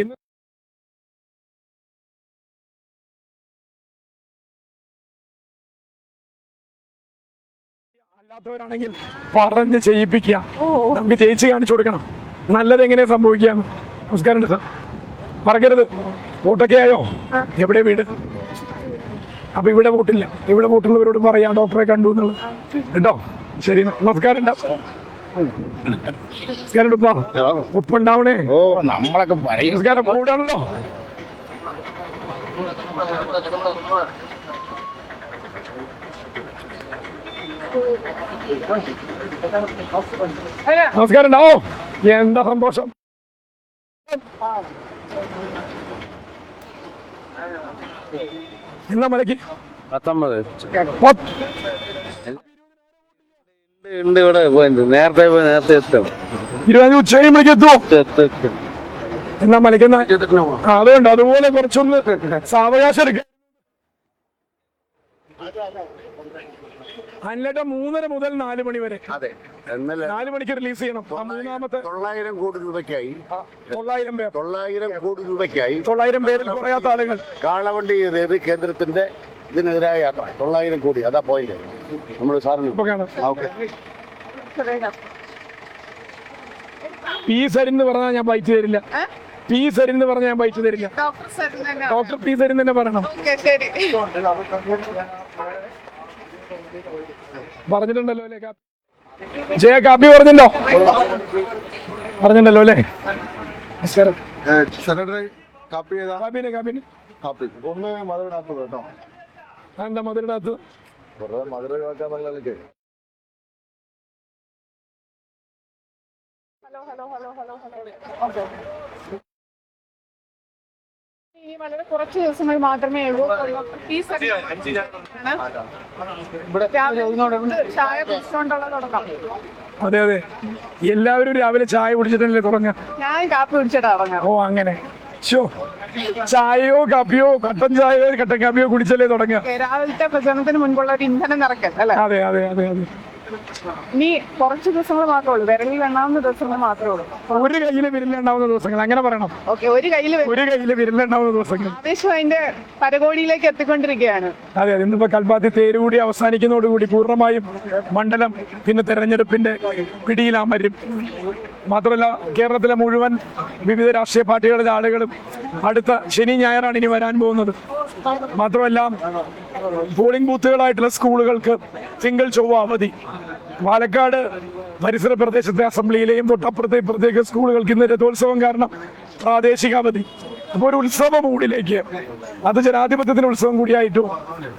ഇന്ന് അല്ലാത്തവരാണെങ്കിൽ പറഞ്ഞ് ചെയ്യിപ്പിക്കുക. നമുക്ക് ചേച്ചി കാണിച്ചു കൊടുക്കണം നല്ലത് എങ്ങനെ സംഭവിക്കാന്ന്. നമസ്കാരം സാർ, മറക്കരുത്. വോട്ടൊക്കെ ആയോ? എവിടെ വീട്? അപ്പൊ ഇവിടെ വോട്ടില്ല. ഇവിടെ വോട്ടുള്ളവരോട് പറയാം ഡോക്ടറെ കണ്ടു എന്നുള്ളത് കേട്ടോ. ശരി, നമസ്കാരം. നമസ്കാരം ഉപ്പാ. ഉപ്പുണ്ടാവണേ. നമ്മളൊക്കെ പറയും. നമസ്കാരം. കൂടാണല്ലോ. നമസ്കാരം. ഉണ്ടാവോ? എന്താ സന്തോഷം. എന്നാ മലക്ക് 19 ഉണ്ട് ഇവിടെ. നേരത്തെ പോയി നേരത്തെ എത്തും. 20 ഉച്ച കഴിയുമ്പോഴേക്ക് എത്തുമോ? എന്നാ മലക്കുന്ന അതുകൊണ്ട് അതുപോലെ കുറച്ചൊന്ന് സാവകാശം എടുക്ക. അന്നിട്ട് 3:30 മുതൽ 4 മണി വരെ. അതെ, എന്നല്ല 4 മണിക്ക് റിലീസ് ചെയ്യണം. ആ മൂന്നാമത്തെ 900 കോടി രൂപയ്ക്കായി 900 പേർ 900 കോടി രൂപയ്ക്കായി 900 പേരിൽ കുറയാത്ത ആളുകൾ കാളവണ്ടി ചെയ്തത് കേന്ദ്രത്തിന്റെ ഇതിനെതിരായ 900 കോടി. അതാ പോയിന്റ്. നമ്മൾ സാറിന് ഇപ്പൊ കാണാം. പി സരിന്ന് പറഞ്ഞാൽ ഞാൻ ബൈറ്റ് തരില്ല. പി സരിന്ന് പറഞ്ഞാൽ ഞാൻ ബൈറ്റ് തരില്ല. ഡോക്ടർ പി സരിൻ തന്നെ പറയണം. പറഞ്ഞിട്ടുണ്ടല്ലോ അല്ലേ? ജയ കാപ്പി പറഞ്ഞിട്ടുണ്ടോ? പറഞ്ഞിട്ടുണ്ടല്ലോ അല്ലേ? നമസ്കാരം. കാപ്പി ചെയ്താ കാപ്പിന് കാപ്പിന് കാപ്പി ഒന്ന് മധുരടാത്തത് കേട്ടോ. എന്താ മധുരടാത്ത്? മധുര കേൾക്കാന്നുള്ളതൊക്കെ ഈ വളരെ കുറച്ച് ദിവസങ്ങൾ മാത്രമേ ഉള്ളൂ. ചായ കുടിച്ചുകൊണ്ടുള്ള തുടക്കം. അതെ അതെ, എല്ലാവരും രാവിലെ ചായ കുടിച്ചിട്ടല്ലേ തുടങ്ങ? ഞാൻ കാപ്പി കുടിച്ചിട്ടാ തുടങ്ങാം. ഓ അങ്ങനെ. ചായയോ കാപ്പിയോ, കട്ടൻ ചായയോ കട്ടൻ കാപ്പിയോ കുടിച്ചല്ലേ തുടങ്ങ? രാവിലത്തെ പ്രചരണത്തിന് മുൻപുള്ള ഒരു ഇന്ധനം നിറയ്ക്കൽ അല്ലേ? അതെ അതെ അതെ അതെ. ഇനി കുറച്ച് ദിവസങ്ങൾ മാത്രമേ ഉള്ളൂ. വിരലിൽ എണ്ണാവുന്ന ദിവസങ്ങൾ മാത്രമേ ഉള്ളൂ. ഒരു കയ്യില് വിരലുണ്ടാവുന്ന ദിവസങ്ങൾ, അങ്ങനെ പറയണം. ഓക്കെ, ഒരു കയ്യിൽ വിരലുണ്ടാവുന്ന ദിവസങ്ങൾ. ആവേശം അതിന്റെ പരകോടിയിലേക്ക് എത്തിക്കൊണ്ടിരിക്കുകയാണ്. അതെ അതെ. ഇന്നിപ്പോ കൽപ്പാത്തി തേരുകൂടി അവസാനിക്കുന്നതോടുകൂടി പൂർണ്ണമായും മണ്ഡലം പിന്നെ തെരഞ്ഞെടുപ്പിന്റെ പിടിയിലാമരും. മാത്രമല്ല കേരളത്തിലെ മുഴുവൻ വിവിധ രാഷ്ട്രീയ പാർട്ടികളിലെ ആളുകളും അടുത്ത ശനി ഞായറാണ് ഇനി വരാൻ പോകുന്നത്. മാത്രമല്ല പോളിംഗ് ബൂത്തുകളായിട്ടുള്ള സ്കൂളുകൾക്ക് തിങ്കൾ ചൊവ്വ അവധി. പാലക്കാട് പരിസര പ്രദേശത്തെ അസംബ്ലിയിലെയും തൊട്ടപ്പുറത്തെ ഇപ്പുറത്തേക്ക് സ്കൂളുകൾക്ക് ഇന്ന് രഥോത്സവം കാരണം പ്രാദേശിക അവധി. അപ്പോൾ ഒരു ഉത്സവ മൂഡിലേക്ക്, അത് ജനാധിപത്യത്തിന്റെ ഉത്സവം കൂടിയായിട്ടും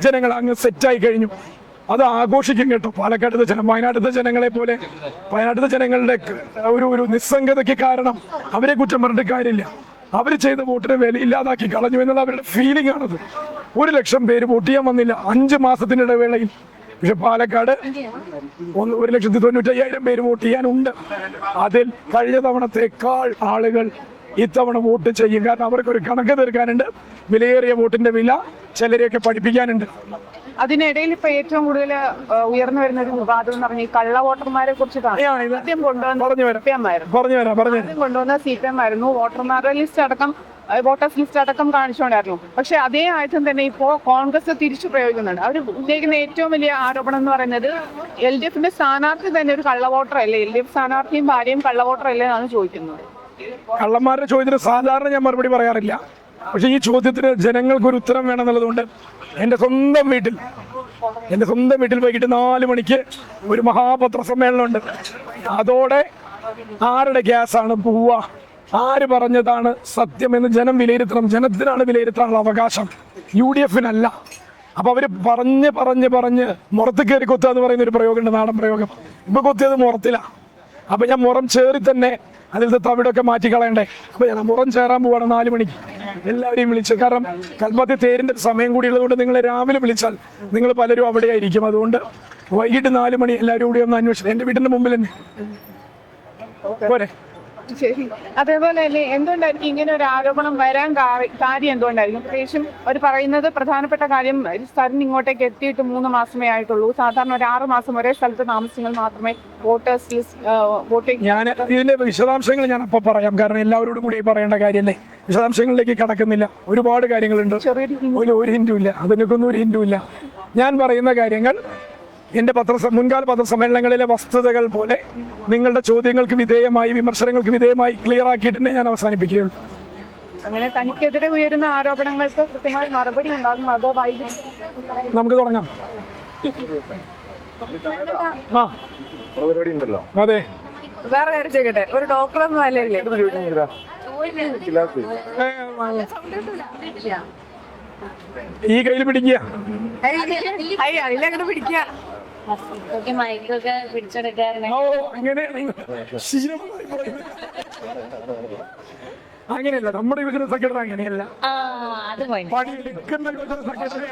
ജനങ്ങൾ അങ്ങ് സെറ്റായി കഴിഞ്ഞു. അത് ആഘോഷിക്കും കേട്ടോ പാലക്കാട്ടത്തെ ജനം. വയനാട്ടിലത്തെ ജനങ്ങളെ പോലെ വയനാട്ടിലത്തെ ജനങ്ങളുടെ ഒരു നിസ്സംഗതയ്ക്ക് കാരണം അവരെ കുറ്റം പറഞ്ഞിട്ട് കാര്യമില്ല. അവർ ചെയ്ത വോട്ടിനെ വില ഇല്ലാതാക്കി കളഞ്ഞു എന്നുള്ള അവരുടെ ഫീലിംഗ് ആണത്. 1 ലക്ഷം പേര് വോട്ട് ചെയ്യാൻ വന്നില്ല 5 മാസത്തിന്റെ ഇടവേളയിൽ. പക്ഷെ പാലക്കാട് 1,95,000 പേര് വോട്ട് ചെയ്യാനുണ്ട്. അതിൽ കഴിഞ്ഞ തവണത്തേക്കാൾ ആളുകൾ ഇത്തവണ വോട്ട് ചെയ്യും. കാരണം അവർക്കൊരു കണക്ക് തീർക്കാനുണ്ട്. വിലയേറിയ വോട്ടിന്റെ വില ചിലരെയൊക്കെ പഠിപ്പിക്കാനുണ്ട്. അതിനിടയിൽ ഇപ്പൊ ഏറ്റവും കൂടുതൽ ഉയർന്നു വരുന്ന ഒരു വിവാദം എന്ന് പറഞ്ഞാൽ ഈ കള്ള വോട്ടർമാരെ കുറിച്ചിട്ടാണ്. ആദ്യം കൊണ്ടുവന്ന CPM ആയിരുന്നു. വോട്ടർമാരുടെ ലിസ്റ്റ് അടക്കം, വോട്ടേഴ്സ് ലിസ്റ്റ് അടക്കം കാണിച്ചുകൊണ്ടായിരുന്നു. പക്ഷെ അതേ ആയുധം തന്നെ ഇപ്പോ കോൺഗ്രസ് തിരിച്ചു പ്രയോഗിക്കുന്നുണ്ട്. അവർ ഉന്നയിക്കുന്ന ഏറ്റവും വലിയ ആരോപണം എന്ന് പറയുന്നത് LDFന്റെ സ്ഥാനാർത്ഥി തന്നെ ഒരു കള്ള വോട്ടർ അല്ലേ, LDF സ്ഥാനാർത്ഥിയും ഭാര്യയും കള്ള വോട്ടർ അല്ലേ എന്നാണ് ചോദിക്കുന്നത്. കള്ളന്മാരുടെ ചോദ്യത്തിന് സാധാരണ ഞാൻ മറുപടി പറയാറില്ല. പക്ഷെ ഈ ചോദ്യത്തിന് ജനങ്ങൾക്കൊരു ഉത്തരം വേണമെന്നുള്ളതുകൊണ്ട് എൻ്റെ സ്വന്തം വീട്ടിൽ വൈകിട്ട് 4 മണിക്ക് ഒരു മഹാപത്ര സമ്മേളനമുണ്ട്. അതോടെ ആരുടെ ഗ്യാസാണ് പോവുക, ആര് പറഞ്ഞതാണ് സത്യമെന്ന് ജനം വിലയിരുത്തണം. ജനത്തിനാണ് വിലയിരുത്താനുള്ള അവകാശം, UDFനല്ല. അപ്പൊ അവര് പറഞ്ഞ് മുറത്ത് കയറി കൊത്തുക എന്ന് പറയുന്ന ഒരു പ്രയോഗമുണ്ട്, നാടൻ പ്രയോഗം. ഇപ്പൊ കൊത്തിയത് മുറത്തില. അപ്പൊ ഞാൻ മുറം ചേറി തന്നെ അതിലത്തെ തവിടൊക്കെ മാറ്റി കളയണ്ടേ. അപ്പൊ ഞാൻ മുറം ചേരാൻ പോവാണ് 4 മണിക്ക്. എല്ലാവരെയും വിളിച്ചു. കാരണം കൽപ്പാത്തി തേരിന്റെ സമയം കൂടിയുള്ളത് കൊണ്ട് നിങ്ങളെ രാവിലെ വിളിച്ചാൽ നിങ്ങൾ പലരും അവിടെ ആയിരിക്കും. അതുകൊണ്ട് വൈകിട്ട് 4 മണി എല്ലാവരും കൂടി ഒന്ന് അന്വേഷിച്ചു. എന്റെ വീടിന്റെ മുമ്പിൽ തന്നെ പോരെ. ശരി. അതേപോലെ തന്നെ എന്തുകൊണ്ടായിരിക്കും ഇങ്ങനെ ഒരു ആരോപണം വരാൻ കാര്യം എന്തുകൊണ്ടായിരിക്കും? പ്രത്യേകിച്ചും അവർ പറയുന്നത് പ്രധാനപ്പെട്ട കാര്യം, സ്ഥലം ഇങ്ങോട്ടേക്ക് എത്തിയിട്ട് 3 മാസമേ ആയിട്ടുള്ളൂ. സാധാരണ ഒരു 6 മാസം ഒരേ സ്ഥലത്ത് താമസിച്ചെങ്കിൽ മാത്രമേ വോട്ടേഴ്സ് ലിസ്റ്റ് വോട്ടിംഗ്. ഞാൻ ഇതിന്റെ വിശദാംശങ്ങൾ ഞാൻ അപ്പോൾ പറയാം, കാരണം എല്ലാവരോടും കൂടി പറയേണ്ട കാര്യമല്ലേ. വിശദാംശങ്ങളിലേക്ക് കടക്കുന്നില്ല. ഒരുപാട് കാര്യങ്ങളുണ്ട്. ഒരു ഹിന്ദു ഇല്ല, അതിനൊക്കൊന്നും ഒരു ഹിന്ദു ഇല്ല. ഞാൻ പറയുന്ന കാര്യങ്ങൾ എൻ്റെ മുൻകാല പത്രസമ്മേളനങ്ങളിലെ വസ്തുതകൾ പോലെ നിങ്ങളുടെ ചോദ്യങ്ങൾക്ക് വിധേയമായി, വിമർശനങ്ങൾക്ക് വിധേയമായി ക്ലിയർ ആക്കിയിട്ട് തന്നെ ഞാൻ അവസാനിപ്പിക്കുകയുള്ളൂ. അങ്ങനെ തനിക്കെതിരെ ഉയരുന്ന ആരോപണങ്ങൾക്ക് കൃത്യമായി മറുപടി ഉണ്ടാകും. അതോ വൈകി നമുക്ക് തുടങ്ങാം. ആ പരിപാടി ഉണ്ടല്ലോ. അതെ, വേറെ കാര്യം ചെയ്യട്ടെ, ഒരു ഡോക്ടറൊന്നും അല്ലേ? ഈ കയ്യിൽ പിടിക്കുക. അതിലങ്ങനെ പിടിക്കുക. മൈക്കൊക്കെ പിടിച്ചെടുക്കാറുണ്ട്. ഓ, അങ്ങനെ ശീലമായി പറയുന്നത്. അങ്ങനെയല്ല, നമ്മുടെ യുവജന സെക്രട്ടറി അങ്ങനെയല്ല. അത് പോയി. പണിയെടുക്കുന്ന യുവജന സെക്രട്ടറി,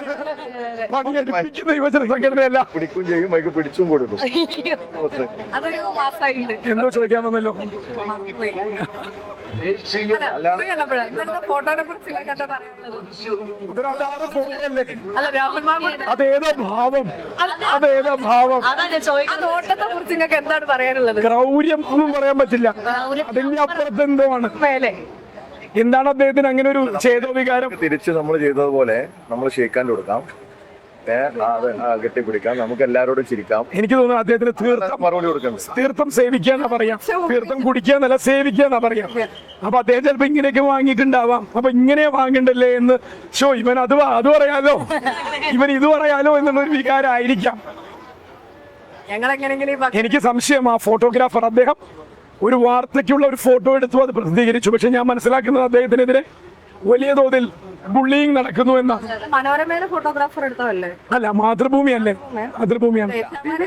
പണിയെടുപ്പിക്കുന്ന യുവജന സെക്രട്ടറി അല്ല. പിടിക്കും ചെയ്യും, മൈക്ക് പിടിച്ചും കൊടുക്കും. അതൊരു മാസമായിട്ടുണ്ട്. എന്തോ ചോദിക്കാൻ വന്നല്ലോ. ഫോട്ടോനെ കുറിച്ച് എന്താ പറയുന്നത്? ഇതൊരാധാര ഫോട്ടോയല്ലേ? അല്ല, രാഹുൽ മാമൂട് അതേതാ ഭാവം, അതേതാ ഭാവം. ആ നോട്ടത്തെ കുറിച്ച് നിങ്ങൾക്ക് എന്താണ് പറയാനുള്ളത്? ക്രൗര്യം ഒന്നും പറയാൻ പറ്റില്ല. അതിന്റെ അപ്പുറത്ത് എന്തോ ആണ്. മേലെ എന്താണ് അദ്ദേഹത്തിന് അങ്ങനെ ഒരു ചേതോവികാരം? തിരിച്ച് നമ്മൾ ചെയ്തതുപോലെ നമ്മൾ ഷേക്കാൻ കൊടുക്കാം, കെട്ടിപ്പിടിക്കാം, നമുക്ക് എല്ലാവരോടും ചിരിക്കാം. എനിക്ക് തോന്നുന്നു അദ്ദേഹത്തിന് മറുപടി കൊടുക്കാം. തീർത്ഥം സേവിക്കാന്നാ പറയാം, തീർത്ഥം കുടിക്കാന്നല്ല സേവിക്കാന്നാ പറയാം. അപ്പൊ അദ്ദേഹം ചിലപ്പോ ഇങ്ങനെയൊക്കെ വാങ്ങിയിട്ടുണ്ടാവാം. അപ്പൊ ഇങ്ങനെ വാങ്ങണ്ടല്ലേ എന്ന് ഇവൻ അത് പറയാലോ, ഇവൻ ഇത് പറയാലോ എന്നുള്ളൊരു വികാരമായിരിക്കാം. എനിക്ക് സംശയം, ആ ഫോട്ടോഗ്രാഫർ അദ്ദേഹം ഒരു വാർത്തയ്ക്കുള്ള ഒരു ഫോട്ടോ എടുത്തു, അത് പ്രസിദ്ധീകരിച്ചു. പക്ഷെ ഞാൻ മനസ്സിലാക്കുന്നത് അദ്ദേഹത്തിനെതിരെ വലിയ തോതിൽ ബുള്ളിങ് നടക്കുന്നു എന്നാണ്. മനോരമയിലെ ഫോട്ടോഗ്രാഫർ എടുത്തതല്ലേ? അല്ല, മാതൃഭൂമിയല്ലേ, മാതൃഭൂമിയാണ്.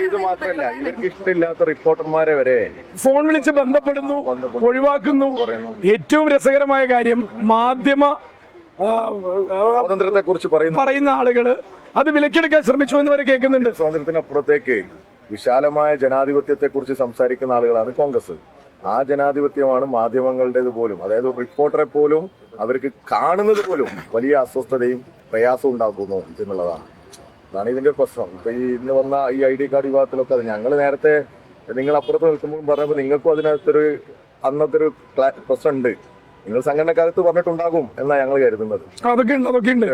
ഇത് മാത്രമല്ല, ഇവർക്ക് ഇഷ്ടമില്ലാത്ത റിപ്പോർട്ടർമാരെ വരെ ഫോൺ വിളിച്ച് ബന്ധപ്പെടുന്നു, ഒഴിവാക്കുന്നു. ഏറ്റവും രസകരമായ കാര്യം, മാധ്യമ സ്വാതന്ത്ര്യത്തെ കുറിച്ച് പറയുന്ന ആളുകള് അത് വിലക്കെടുക്കാൻ ശ്രമിച്ചു എന്ന് വരെ കേൾക്കുന്നുണ്ട്. സ്വാതന്ത്ര്യത്തിനപ്പുറത്തേക്ക് വിശാലമായ ജനാധിപത്യത്തെ കുറിച്ച് സംസാരിക്കുന്ന ആളുകളാണ് കോൺഗ്രസ്. ആ ജനാധിപത്യമാണ് മാധ്യമങ്ങളുടേത് പോലും. അതായത് റിപ്പോർട്ടറെ പോലും അവർക്ക് കാണുന്നത് പോലും വലിയ അസ്വസ്ഥതയും പ്രയാസവും ഉണ്ടാക്കുന്നു എന്നുള്ളതാണ്. അതാണ് ഇതിന്റെ പ്രശ്നം. ഇപ്പൊ ഇന്ന് വന്ന ഈ ID കാർഡ് വിഭാഗത്തിലൊക്കെ അത് ഞങ്ങൾ നേരത്തെ നിങ്ങൾ അപ്പുറത്ത് നിൽക്കുമ്പോൾ പറഞ്ഞപ്പോൾ നിങ്ങൾക്കും അതിനകത്തൊരു അന്നത്തെ ഒരു പ്രശ്നം ഉണ്ട്. നിങ്ങൾ സംഘടനക്കാലത്ത് പറഞ്ഞിട്ടുണ്ടാകും എന്നാണ് ഞങ്ങൾ കരുതുന്നത്. അതൊക്കെ ഉണ്ട്.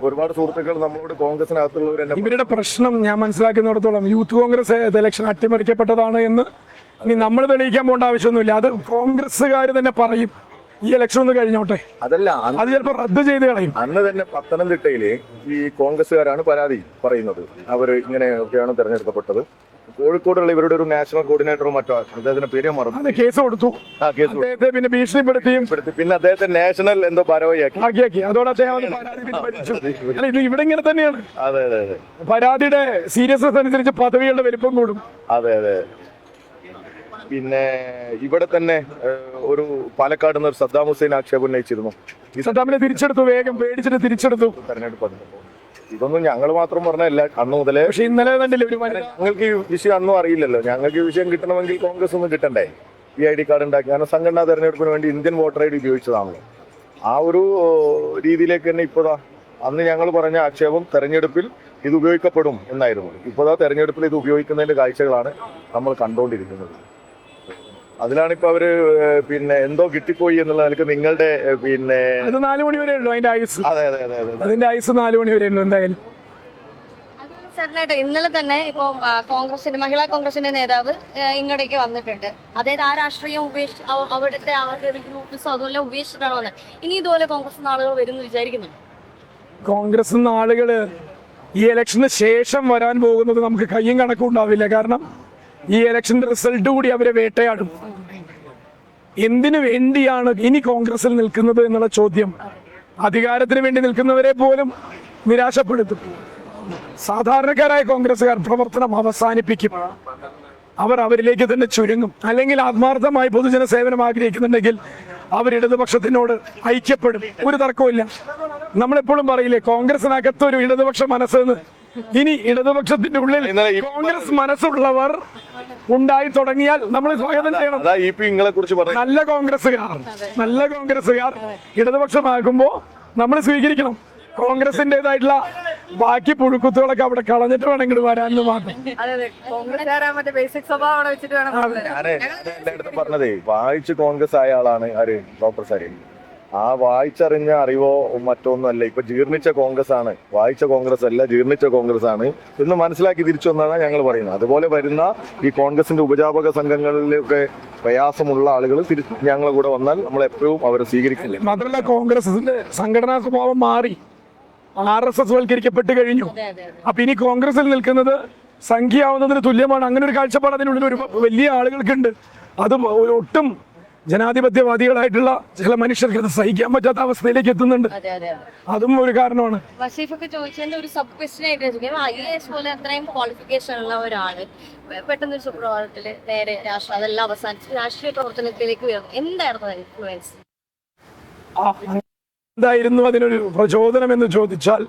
ഒരുപാട് സുഹൃത്തുക്കൾ നമ്മളോട് കോൺഗ്രസിനകത്തുള്ളവർ ഇവരുടെ പ്രശ്നം ഞാൻ മനസ്സിലാക്കുന്നിടത്തോളം യൂത്ത് കോൺഗ്രസ് ഇലക്ഷൻ അട്ടിമറിക്കപ്പെട്ടതാണ് എന്ന് ഇനി നമ്മൾ തെളിയിക്കാൻ പോകേണ്ട ആവശ്യമൊന്നുമില്ല. അത് കോൺഗ്രസ്സുകാർ തന്നെ പറയും, ഈ ഇലക്ഷൻ ഒന്ന് കഴിഞ്ഞോട്ടെ. അതല്ല, അത് ചിലപ്പോൾ റദ്ദ് ചെയ്ത് കളയും. അന്ന് തന്നെ പത്തനംതിട്ടയില് ഈ കോൺഗ്രസ്സുകാരാണ് പരാതി പറയുന്നത്. അവർ ഇങ്ങനെയൊക്കെയാണ് തെരഞ്ഞെടുക്കപ്പെട്ടത്. കോഴിക്കോടുള്ള ഇവരുടെ ഒരു നാഷണൽ കോർഡിനേറ്ററും മറ്റോ, അദ്ദേഹത്തിന്റെ പേര് മറന്നു, അത് കേസ് കൊടുത്തു. അദ്ദേഹത്തെ പിന്നെ ഭീഷണിപ്പെടുത്തിയും പിന്നെ അദ്ദേഹത്തെ നാഷണൽ എന്തോ ഭാരവാഹിയാക്കി. അതോടെ അദ്ദേഹം പരാതി പിൻവലിച്ചു. അല്ല, ഇത് ഇവിടെ ഇങ്ങനെ തന്നെയാണ്. അതെ അതെ അതെ, പരാതിയുടെ സീരിയസ്നെസ് അനുസരിച്ച് പദവികളുടെ വലിപ്പം കൂടും. അതെ അതെ. പിന്നെ ഇവിടെ തന്നെ ഒരു പാലക്കാട് നിന്ന് സദ്ദാം ഹുസൈൻ ആക്ഷേപം ഉന്നയിച്ചിരുന്നു. സദ്ദാമിനെ തിരിച്ചെടുത്തു, വേഗം പേടിച്ചിട്ട് തിരിച്ചെടുത്തു. തെരഞ്ഞെടുപ്പ് ഇതൊന്നും ഞങ്ങൾ മാത്രം പറഞ്ഞല്ല, അന്ന് മുതലേ. പക്ഷെ ഇന്നലെ കണ്ടില്ല, ഞങ്ങൾക്ക് ഈ വിഷയം അന്നും അറിയില്ലല്ലോ. ഞങ്ങൾക്ക് ഈ വിഷയം കിട്ടണമെങ്കിൽ കോൺഗ്രസ് ഒന്നും കിട്ടണ്ടേ? ഈ ID കാർഡ് ഉണ്ടാക്കി, കാരണം സംഘടനാ തെരഞ്ഞെടുപ്പിന് വേണ്ടി ഇന്ത്യൻ വോട്ടർ ID ഉപയോഗിച്ചതാണല്ലോ. ആ ഒരു രീതിയിലേക്ക് തന്നെ ഇപ്പോഴാ, അന്ന് ഞങ്ങൾ പറഞ്ഞ ആക്ഷേപം തെരഞ്ഞെടുപ്പിൽ ഇത് ഉപയോഗിക്കപ്പെടും എന്നായിരുന്നു. ഇപ്പോഴാ തെരഞ്ഞെടുപ്പിൽ ഇത് ഉപയോഗിക്കുന്നതിന്റെ കാഴ്ചകളാണ് നമ്മൾ കണ്ടുകൊണ്ടിരിക്കുന്നത്. അതിലാണ് ഇപ്പൊ അവര് പിന്നെ എന്തോ കിട്ടിപ്പോയി എന്നുള്ള നിലക്ക് നിങ്ങളുടെ പിന്നെ അത് 4 മണി വരെ ഉള്ളൂ അതിന്റെ ആയുസ്. അതെ അതെ അതെ അതെ, അതിന്റെ ആയുസ് 4 മണി വരെ ഉള്ളൂ എന്തായാലും. സാറിനായിട്ട് ഇന്നലെ തന്നെ ഇപ്പൊ കോൺഗ്രസിന്റെ മഹിളാ കോൺഗ്രസിന്റെ നേതാവ് ഇങ്ങോട്ടേക്ക് വന്നിട്ടുണ്ട്. അതായത് ആ രാഷ്ട്രീയം ഉപേക്ഷിച്ച് അവിടുത്തെ അവരുടെ ഗ്രൂപ്പ്സോ അതുപോലെ ഉപേക്ഷിച്ചിട്ടാണോ വന്നത്. ഇനി ഇതുപോലെ കോൺഗ്രസ് ആളുകൾ വരും വിചാരിക്കുന്നു? കോൺഗ്രസ് ആളുകള് ഈ ഇലക്ഷന് ശേഷം വരാൻ പോകുന്നത് നമുക്ക് കയ്യും കണക്കും ഉണ്ടാവില്ല. കാരണം ഈ ഇലക്ഷന്റെ റിസൾട്ട് കൂടി അവരെ വേട്ടയാടും. എന്തിനു വേണ്ടിയാണ് ഇനി കോൺഗ്രസിൽ നിൽക്കുന്നത് എന്നുള്ള ചോദ്യം അധികാരത്തിന് വേണ്ടി നിൽക്കുന്നവരെ പോലും നിരാശപ്പെടുത്തും. സാധാരണക്കാരായ കോൺഗ്രസ്സുകാർ പ്രവർത്തനം അവസാനിപ്പിക്കും. അവരിലേക്ക് തന്നെ ചുരുങ്ങും. അല്ലെങ്കിൽ ആത്മാർത്ഥമായി പൊതുജന സേവനം ആഗ്രഹിക്കുന്നുണ്ടെങ്കിൽ അവർ ഇടതുപക്ഷത്തിനോട് ഐക്യപ്പെടും. ഒരു തർക്കവുമില്ല. നമ്മളെപ്പോഴും പറയില്ലേ കോൺഗ്രസിനകത്തൊരു ഇടതുപക്ഷ മനസ്സെന്ന്. ഇനി ഇടതുപക്ഷത്തിന്റെ ഉള്ളിൽ കോൺഗ്രസ് മനസ്സുള്ളവർ ഉണ്ടായി തുടങ്ങിയാൽ നമ്മൾ സ്വാഗതം ചെയ്യണം. അതാ ഇ പി നിങ്ങളെ കുറിച്ച് പറഞ്ഞു. നല്ല കോൺഗ്രസ്സുകാർ ഇടതുപക്ഷമാകുമ്പോ നമ്മൾ സ്വീകരിക്കണം. കോൺഗ്രസിന്റേതായിട്ടുള്ള ബാക്കി പുഴുക്കുത്തുകളൊക്കെ അവിടെ കളഞ്ഞിട്ട് വേണം ഇങ്ങോട്ട് വരാനെന്ന് മാത്രം. അതെ കോൺഗ്രസ് മറ്റേ ബേസിക് സ്വഭാവം അവിടെ വെച്ചിട്ട് വേണം ഞാന് എല്ലായിടത്തും പറഞ്ഞതേ വായിച്ച് കോൺഗ്രസ് ആയ ആളാണ് ആര് ഡോക്ടർ സരീൻ. ആ വായിച്ചറിഞ്ഞ അറിവോ മറ്റൊന്നും അല്ല. ഇപ്പൊ ജീർണിച്ച കോൺഗ്രസ് ആണ്, വായിച്ച കോൺഗ്രസ് അല്ല, ജീർണിച്ച കോൺഗ്രസ് ആണ് എന്ന് മനസ്സിലാക്കി തിരിച്ചു വന്നതാണ് ഞങ്ങൾ പറയുന്നത്. അതുപോലെ വരുന്ന ഈ കോൺഗ്രസിന്റെ ഉപജാപക സംഘങ്ങളിലൊക്കെ പ്രയാസമുള്ള ആളുകൾ ഞങ്ങളെ കൂടെ വന്നാൽ നമ്മൾ എപ്പോഴും അവരെ സ്വീകരിക്കില്ല. മാത്രമല്ല കോൺഗ്രസിന്റെ സംഘടനാ സ്വഭാവം മാറി RSS വൽക്കരിക്കപ്പെട്ട് കഴിഞ്ഞു. അപ്പൊ ഇനി കോൺഗ്രസിൽ നിൽക്കുന്നത് സംഖ്യയാവുന്നതിന് തുല്യമാണ്. അങ്ങനെ ഒരു കാഴ്ചപ്പാട് അതിനുള്ളിൽ ഒരു വലിയ ആളുകൾക്കുണ്ട്. അത് ഒട്ടും ജനാധിപത്യവാദികളായിട്ടുള്ള ചില മനുഷ്യർക്ക് അത് സഹിക്കാൻ പറ്റാത്ത അവസ്ഥയിലേക്ക് എത്തുന്നുണ്ട്. അതും ഒരു കാരണമാണ്. വസീഫൊക്കെ ചോദിച്ചതിന്റെ ഒരു സബ് ക്വസ്റ്റ്യൻ ആയിട്ട് IAS പോലെ അത്രയും ക്വാളിഫിക്കേഷൻ ഉള്ള ഒരാള് പെട്ടെന്ന് ഒരു സുപ്രഭാതത്തില് നേരെ അതെല്ലാം അവസാനിച്ച് രാഷ്ട്രീയ പ്രവർത്തനത്തിലേക്ക് വരുന്നു. എന്തായിരുന്നു ഇൻഫ്ലുവൻസ്? എന്തായിരുന്നു അതിനൊരു പ്രചോദനം എന്ന് ചോദിച്ചാൽ,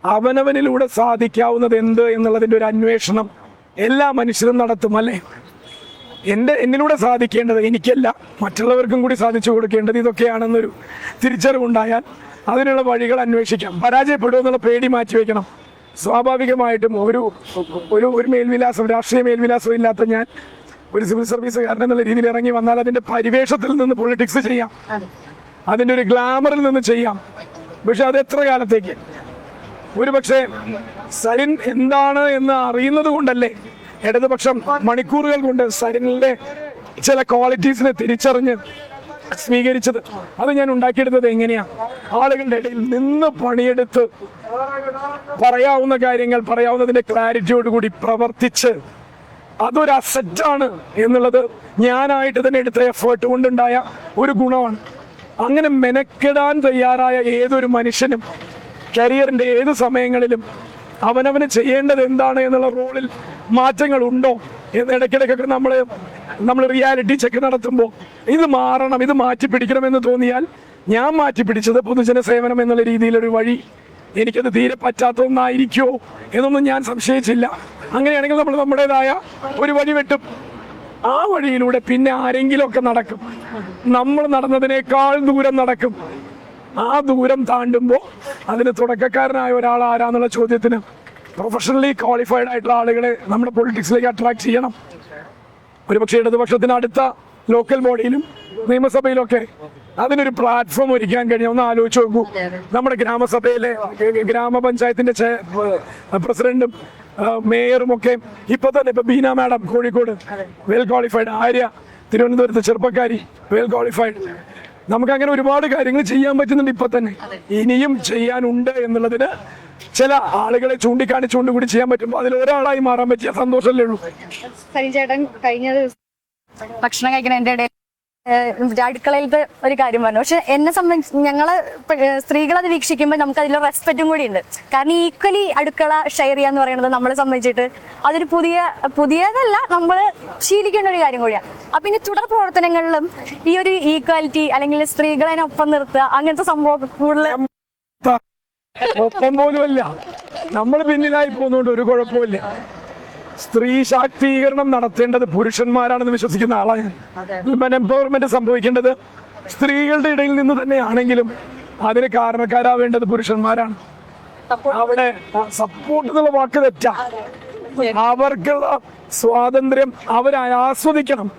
അവനവനിലൂടെ സാധിക്കാവുന്നത് എന്ത് എന്നുള്ളതിന്റെ ഒരു അന്വേഷണം എല്ലാ മനുഷ്യരും നടത്തും അല്ലേ. എന്നിലൂടെ സാധിക്കേണ്ടത് എനിക്കല്ല, മറ്റുള്ളവർക്കും കൂടി സാധിച്ചു കൊടുക്കേണ്ടത് ഇതൊക്കെയാണെന്നൊരു തിരിച്ചറിവുണ്ടായാൽ അതിനുള്ള വഴികൾ അന്വേഷിക്കാം. പരാജയപ്പെടുമോ എന്നുള്ള പേടി മാറ്റിവെക്കണം. സ്വാഭാവികമായിട്ടും ഒരു മേൽവിലാസം, രാഷ്ട്രീയ മേൽവിലാസം ഇല്ലാത്ത ഞാൻ ഒരു സിവിൽ സർവീസുകാരൻ എന്നുള്ള രീതിയിൽ ഇറങ്ങി വന്നാൽ അതിന്റെ പരിവേഷത്തിൽ നിന്ന് പൊളിറ്റിക്സ് ചെയ്യാം, അതിന്റെ ഒരു ഗ്ലാമറിൽ നിന്ന് ചെയ്യാം. പക്ഷെ അത് എത്ര കാലത്തേക്ക്? ഒരു പക്ഷേ സരിൻ എന്താണ് എന്ന് അറിയുന്നത് കൊണ്ടല്ലേ ഇടതുപക്ഷം മണിക്കൂറുകൾ കൊണ്ട് സരിനിലെ ചില ക്വാളിറ്റീസിനെ തിരിച്ചറിഞ്ഞ് സ്വീകരിച്ചത്. അത് ഞാൻ ഉണ്ടാക്കിയെടുത്തത് എങ്ങനെയാ? ആളുകളുടെ ഇടയിൽ നിന്ന് പണിയെടുത്ത് പറയാവുന്ന കാര്യങ്ങൾ പറയാവുന്നതിന്റെ ക്ലാരിറ്റിയോട് കൂടി പ്രവർത്തിച്ച് അതൊരു അസറ്റാണ് എന്നുള്ളത് ഞാനായിട്ട് തന്നെ എടുത്ത എഫേർട്ട് കൊണ്ടുണ്ടായ ഒരു ഗുണമാണ്. അങ്ങനെ മെനക്കെടാൻ തയ്യാറായ ഏതൊരു മനുഷ്യനും കരിയറിന്റെ ഏത് സമയങ്ങളിലും അവനവന് ചെയ്യേണ്ടത് എന്താണ് എന്നുള്ള റോളിൽ മാറ്റങ്ങൾ ഉണ്ടോ എന്ന് ഇടയ്ക്കിടയ്ക്കൊക്കെ നമ്മൾ റിയാലിറ്റി ചെക്ക് നടത്തുമ്പോൾ ഇത് മാറണം, ഇത് മാറ്റിപ്പിടിക്കണം എന്ന് തോന്നിയാൽ ഞാൻ മാറ്റിപ്പിടിച്ചത് പൊതുജന സേവനം എന്നുള്ള രീതിയിലൊരു വഴി. എനിക്കത് തീരെ പറ്റാത്ത ഒന്നായിരിക്കുമോ എന്നൊന്നും ഞാൻ സംശയിച്ചില്ല. അങ്ങനെയാണെങ്കിൽ നമ്മൾ നമ്മുടേതായ ഒരു വഴി വെട്ടും. ആ വഴിയിലൂടെ പിന്നെ ആരെങ്കിലുമൊക്കെ നടക്കും. നമ്മൾ നടന്നതിനേക്കാൾ ദൂരം നടക്കും. ആ ദൂരം താണ്ടുമ്പോൾ അതിന് തുടക്കക്കാരനായ ഒരാൾ ആരാന്നുള്ള ചോദ്യത്തിന് പ്രൊഫഷണലി ക്വാളിഫൈഡ് ആയിട്ടുള്ള ആളുകളെ നമ്മുടെ പൊളിറ്റിക്സിലേക്ക് അട്രാക്ട് ചെയ്യണം. ഒരുപക്ഷെ ഇടതുപക്ഷത്തിന് അടുത്ത ലോക്കൽ ബോഡിയിലും നിയമസഭയിലൊക്കെ അതിനൊരു പ്ലാറ്റ്ഫോം ഒരുക്കാൻ കഴിയും. ഒന്ന് ആലോചിച്ച് നോക്കൂ. നമ്മുടെ ഗ്രാമസഭയിലെ ഗ്രാമപഞ്ചായത്തിന്റെ പ്രസിഡന്റും മേയറും ഒക്കെ ഇപ്പൊ തന്നെ ഇപ്പൊ Beena madam Kozhikode well qualified, Arya തിരുവനന്തപുരത്ത് ചെറുപ്പക്കാരി വെൽ ക്വാളിഫൈഡ്. നമുക്ക് അങ്ങനെ ഒരുപാട് കാര്യങ്ങൾ ചെയ്യാൻ പറ്റുന്നുണ്ട് ഇപ്പൊ തന്നെ. ഇനിയും ചെയ്യാനുണ്ട് എന്നുള്ളതിന് ചില ആളുകളെ ചൂണ്ടിക്കാണിച്ചുകൊണ്ട് കൂടി ചെയ്യാൻ പറ്റുമ്പോൾ അതിൽ ഒരാളായി മാറാൻ പറ്റിയ സന്തോഷമല്ലേ ഉള്ളൂ. സരി ചേട്ടൻ കഴിഞ്ഞ ഭക്ഷണം കഴിക്കുന്നതിന്റെ ഇടയിൽ അടുക്കളയിലത്തെ ഒരു കാര്യം പറഞ്ഞു. പക്ഷെ എന്നെ സംബന്ധിച്ച് ഞങ്ങള് സ്ത്രീകളത് വീക്ഷിക്കുമ്പോൾ നമുക്ക് അതിൽ റെസ്പെക്റ്റും കൂടി ഉണ്ട്. കാരണം ഈക്വലി അടുക്കള ഷെയർ ചെയ്യാന്ന് പറയുന്നത് നമ്മളെ സംബന്ധിച്ചിട്ട് അതൊരു പുതിയതല്ല, നമ്മൾ ശീലിക്കേണ്ട ഒരു കാര്യം കൂടിയാണ്. അപ്പൊ ഇനി തുടർ പ്രവർത്തനങ്ങളിലും ഈ ഒരു ഈക്വാലിറ്റി അല്ലെങ്കിൽ സ്ത്രീകളെ ഒപ്പം നിർത്തുക അങ്ങനത്തെ സംഭവം കൂടുതൽ ഒപ്പം പോലുമല്ല, നമ്മൾ പിന്നിലായി പോകുന്നതുകൊണ്ട് ഒരു കുഴപ്പമില്ല. സ്ത്രീ ശാക്തീകരണം നടത്തേണ്ടത് പുരുഷന്മാരാണെന്ന് വിശ്വസിക്കുന്ന ആളാണ് ഞാൻ. വിമൻ എംപവർമെന്റ് സംഭവിക്കേണ്ടത് സ്ത്രീകളുടെ ഇടയിൽ നിന്ന് തന്നെയാണെങ്കിലും അതിന് കാരണക്കാരാവേണ്ടത് പുരുഷന്മാരാണ്. അവിടെ സപ്പോർട്ട് എന്നുള്ള വാക്ക് തെറ്റാ. അവർക്കുള്ള സ്വാതന്ത്ര്യം ആസ്വദിക്കണം.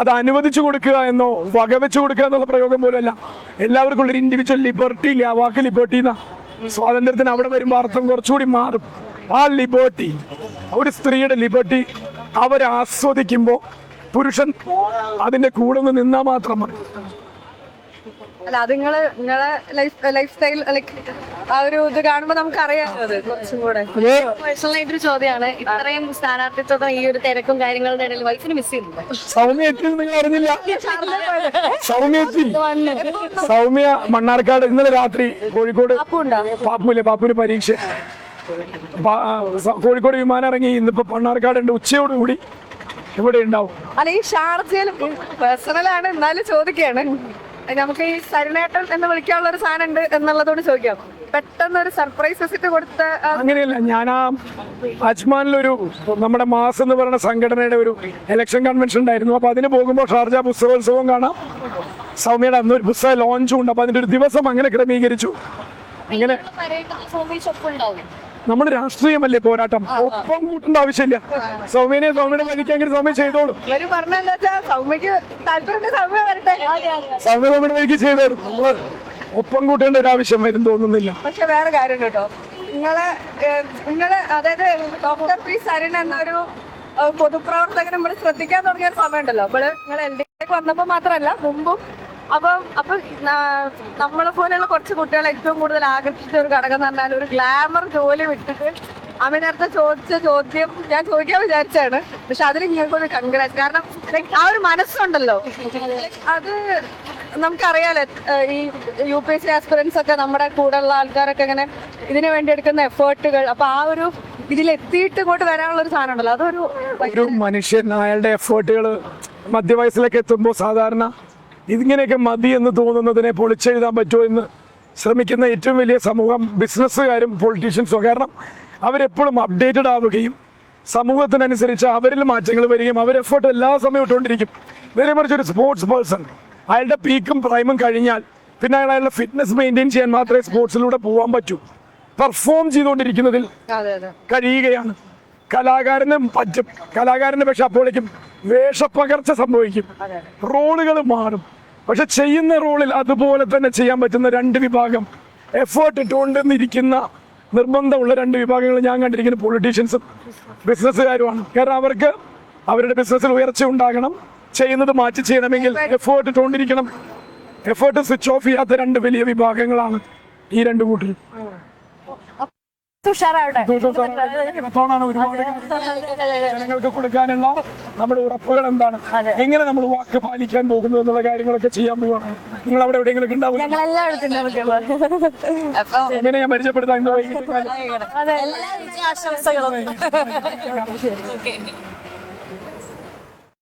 അത് അനുവദിച്ചു കൊടുക്കുക എന്നോ വകവെച്ചു കൊടുക്കുക എന്നുള്ള പ്രയോഗം പോലല്ല. എല്ലാവർക്കും ഉള്ളൊരു ഇൻഡിവിജ്വൽ ലിബർട്ടി ഇല്ല. ആ വാക്ക് ലിബർട്ടി എന്നാ. സ്വാതന്ത്ര്യത്തിന് അവിടെ വരുമ്പോൾ അർത്ഥം കുറച്ചുകൂടി മാറും. ആ ലിബർട്ടി, ഒരു സ്ത്രീയുടെ ലിബർട്ടി അവരാസ്വദിക്കുമ്പോൾ പുരുഷൻ അതിന്റെ കൂടെ നിന്ന് നിന്നാൽ മാത്രം മതി. അല്ല അത് നിങ്ങളെ ലൈഫ് സ്റ്റൈൽ ആ ഒരു ഇത് കാണുമ്പോ നമുക്ക് അറിയാം. കുറച്ചും കൂടെ പേഴ്സണൽ ആയിട്ടൊരു ചോദ്യമാണ്. ഇത്രയും സ്ഥാനാർത്ഥിത്വം ഈ ഒരു തിരക്കും കാര്യങ്ങളുടെ ഇടയിൽ വൈഫിന് മിസ് ചെയ്യുന്നുണ്ട്? സൗമ്യ എത്തി നിങ്ങൾ അറിഞ്ഞില്ല? സൗമ്യ മണ്ണാർക്കാട് ഇന്നലെ രാത്രി കോഴിക്കോട് പാപ്പുവിന് പരീക്ഷ കോഴിക്കോട് വിമാനം ഇറങ്ങി ഇന്നിപ്പോ മണ്ണാർക്കാട് ഉണ്ട്. ഉച്ചയോടുകൂടി ഇവിടെ ഉണ്ടാവും. അല്ല, ഈ ഷാർജയിൽ പേഴ്സണലാണ് എന്നാലും ചോദിക്കുകയാണ്, നമുക്ക് ഈ സരിനേട്ടൻ എന്ന് വിളിക്കാനുള്ള ഒരു സാധനം ഉണ്ട് എന്നുള്ളതോട് ചോദിക്കാം. പെട്ടെന്ന് ഒരു സർപ്രൈസ് വിസിറ്റ് കൊടുത്ത അങ്ങനെയല്ല, ഞാൻ ആ അജ്മാനിലൊരു നമ്മുടെ മാസ് എന്ന് പറയുന്ന സംഘടനയുടെ ഒരു ഇലക്ഷൻ കൺവെൻഷൻ ഉണ്ടായിരുന്നു. അപ്പൊ അതിന് പോകുമ്പോൾ ഷാർജ പുസ്തകോത്സവം കാണാം, സൗമ്യയുടെ അന്നൊരു പുസ്തക ലോഞ്ചും ഉണ്ട്. അപ്പൊ അതിന്റെ ഒരു ദിവസം അങ്ങനെ ക്രമീകരിച്ചു. അങ്ങനെ നമ്മുടെ രാഷ്ട്രീയമല്ലേ പോരാട്ടം, ഒപ്പം കൂട്ടേണ്ട ആവശ്യമില്ല. സൗമ്യയുടെ വഴിക്കെങ്കിൽ സൗമ്യ ചെയ്തോളും. ഇവര് പറഞ്ഞെന്താ വെച്ചാൽ സൗമ്യക്ക് താല്പര്യം സൗമ്യ വരട്ടെ, സൗമ്യയുടെ വഴിക്ക് ചെയ്തോളും. നമ്മള് ഒപ്പം കൂട്ടേണ്ട ഒരു ആവശ്യം വരും തോന്നുന്നില്ല. പക്ഷെ വേറെ കാര്യം കേട്ടോ, നിങ്ങളെ അതായത് ഡോക്ടർ പി സരിൻ എന്നൊരു പൊതുപ്രവർത്തകൻ നമ്മൾ ശ്രദ്ധിക്കാൻ തുടങ്ങിയ ഒരു സമയമുണ്ടല്ലോ. അപ്പോൾ നിങ്ങൾ LDF വന്നപ്പോൾ മാത്രമല്ല മുമ്പും. അപ്പം നമ്മളെ പോലെയുള്ള കുറച്ച് കുട്ടികളെ ഏറ്റവും കൂടുതൽ ആകർഷിച്ച ഒരു ഘടകം എന്ന് പറഞ്ഞാൽ ഒരു ഗ്ലാമർ ജോലി വിട്ടിട്ട് അവനടുത്ത് ചോദിച്ച ചോദ്യം ഞാൻ ചോദിക്കാൻ വിചാരിച്ചാണ്. പക്ഷെ അതിൽ നിങ്ങൾക്കൊരു കൺഗ്രാറ്റ്. കാരണം ആ ഒരു മനസ്സുണ്ടല്ലോ, അത് നമുക്കറിയാലോ. ഈ UPSC ആസ്പിറൻസ് ഒക്കെ നമ്മുടെ കൂടെയുള്ള ആൾക്കാരൊക്കെ ഇങ്ങനെ ഇതിനു വേണ്ടി എടുക്കുന്ന എഫേർട്ടുകൾ, അപ്പൊ ആ ഒരു ഇതിലെത്തിയിട്ട് ഇങ്ങോട്ട് വരാനുള്ള ഒരു സാധനം ഉണ്ടല്ലോ, അതൊരു ഒരു മനുഷ്യൻ അയാളുടെ എഫേർട്ടുകൾ മധ്യവയസ്സിലേക്ക് എത്തുമ്പോൾ സാധാരണ ഇതിങ്ങനെയൊക്കെ മതി എന്ന് തോന്നുന്നതിനെ പൊളിച്ചെഴുതാൻ പറ്റുമോ എന്ന് ശ്രമിക്കുന്ന ഏറ്റവും വലിയ സമൂഹം ബിസിനസ്സുകാരും പൊളിറ്റീഷ്യൻസും. കാരണം അവരെപ്പോഴും അപ്ഡേറ്റഡ് ആവുകയും സമൂഹത്തിനനുസരിച്ച് അവരിൽ മാറ്റങ്ങൾ വരികയും അവർ എഫേർട്ട് എല്ലാ സമയവും ഇട്ടുകൊണ്ടിരിക്കും. നേരെ മറിച്ച് ഒരു സ്പോർട്സ് പേഴ്സൺ അയാളുടെ പീക്കും പ്രൈമും കഴിഞ്ഞാൽ പിന്നെ അയാളുടെ ഫിറ്റ്നസ് മെയിൻറ്റെയിൻ ചെയ്യാൻ മാത്രമേ സ്പോർട്സിലൂടെ പോകാൻ പറ്റൂ. പെർഫോം ചെയ്തുകൊണ്ടിരിക്കുന്നതിൽ കഴിയുകയാണ്. കലാകാരനും പറ്റും, കലാകാരന് പക്ഷെ അപ്പോഴേക്കും വേഷപ്പകർച്ച സംഭവിക്കും, റോളുകൾ മാറും. പക്ഷെ ചെയ്യുന്ന റോളിൽ അതുപോലെ തന്നെ ചെയ്യാൻ പറ്റുന്ന രണ്ട് വിഭാഗം എഫേർട്ട് ഇട്ടുകൊണ്ടിരിക്കുന്ന നിർബന്ധമുള്ള രണ്ട് വിഭാഗങ്ങൾ ഞാൻ കണ്ടിരിക്കുന്ന പൊളിറ്റീഷ്യൻസും ബിസിനസ്സുകാരുമാണ്. കാരണം അവർക്ക് അവരുടെ ബിസിനസ്സിൽ ഉയർച്ച ഉണ്ടാകണം, ചെയ്യുന്നത് മാറ്റി ചെയ്യണമെങ്കിൽ എഫേർട്ട് ഇട്ടുകൊണ്ടിരിക്കണം. എഫേർട്ട് സ്വിച്ച് ഓഫ് ചെയ്യാത്ത രണ്ട് വലിയ വിഭാഗങ്ങളാണ് ഈ രണ്ട് കൂട്ടരും. ഉഷാറാവട്ടെ. ഒരുപാട് ജനങ്ങൾക്ക് കൊടുക്കാനുള്ള നമ്മുടെ ഉറപ്പുകൾ എന്താണ്, എങ്ങനെ നമ്മൾ വാക്ക് പാലിക്കാൻ പോകുന്നു എന്നുള്ള കാര്യങ്ങളൊക്കെ ചെയ്യാൻ പോവാണ്. നിങ്ങൾ അവിടെ എവിടെയെങ്കിലും ഉണ്ടാവും, എങ്ങനെ ഞാൻ പരിചയപ്പെടുത്താം ഇന്ന് വൈകിട്ട്. ആശംസകളും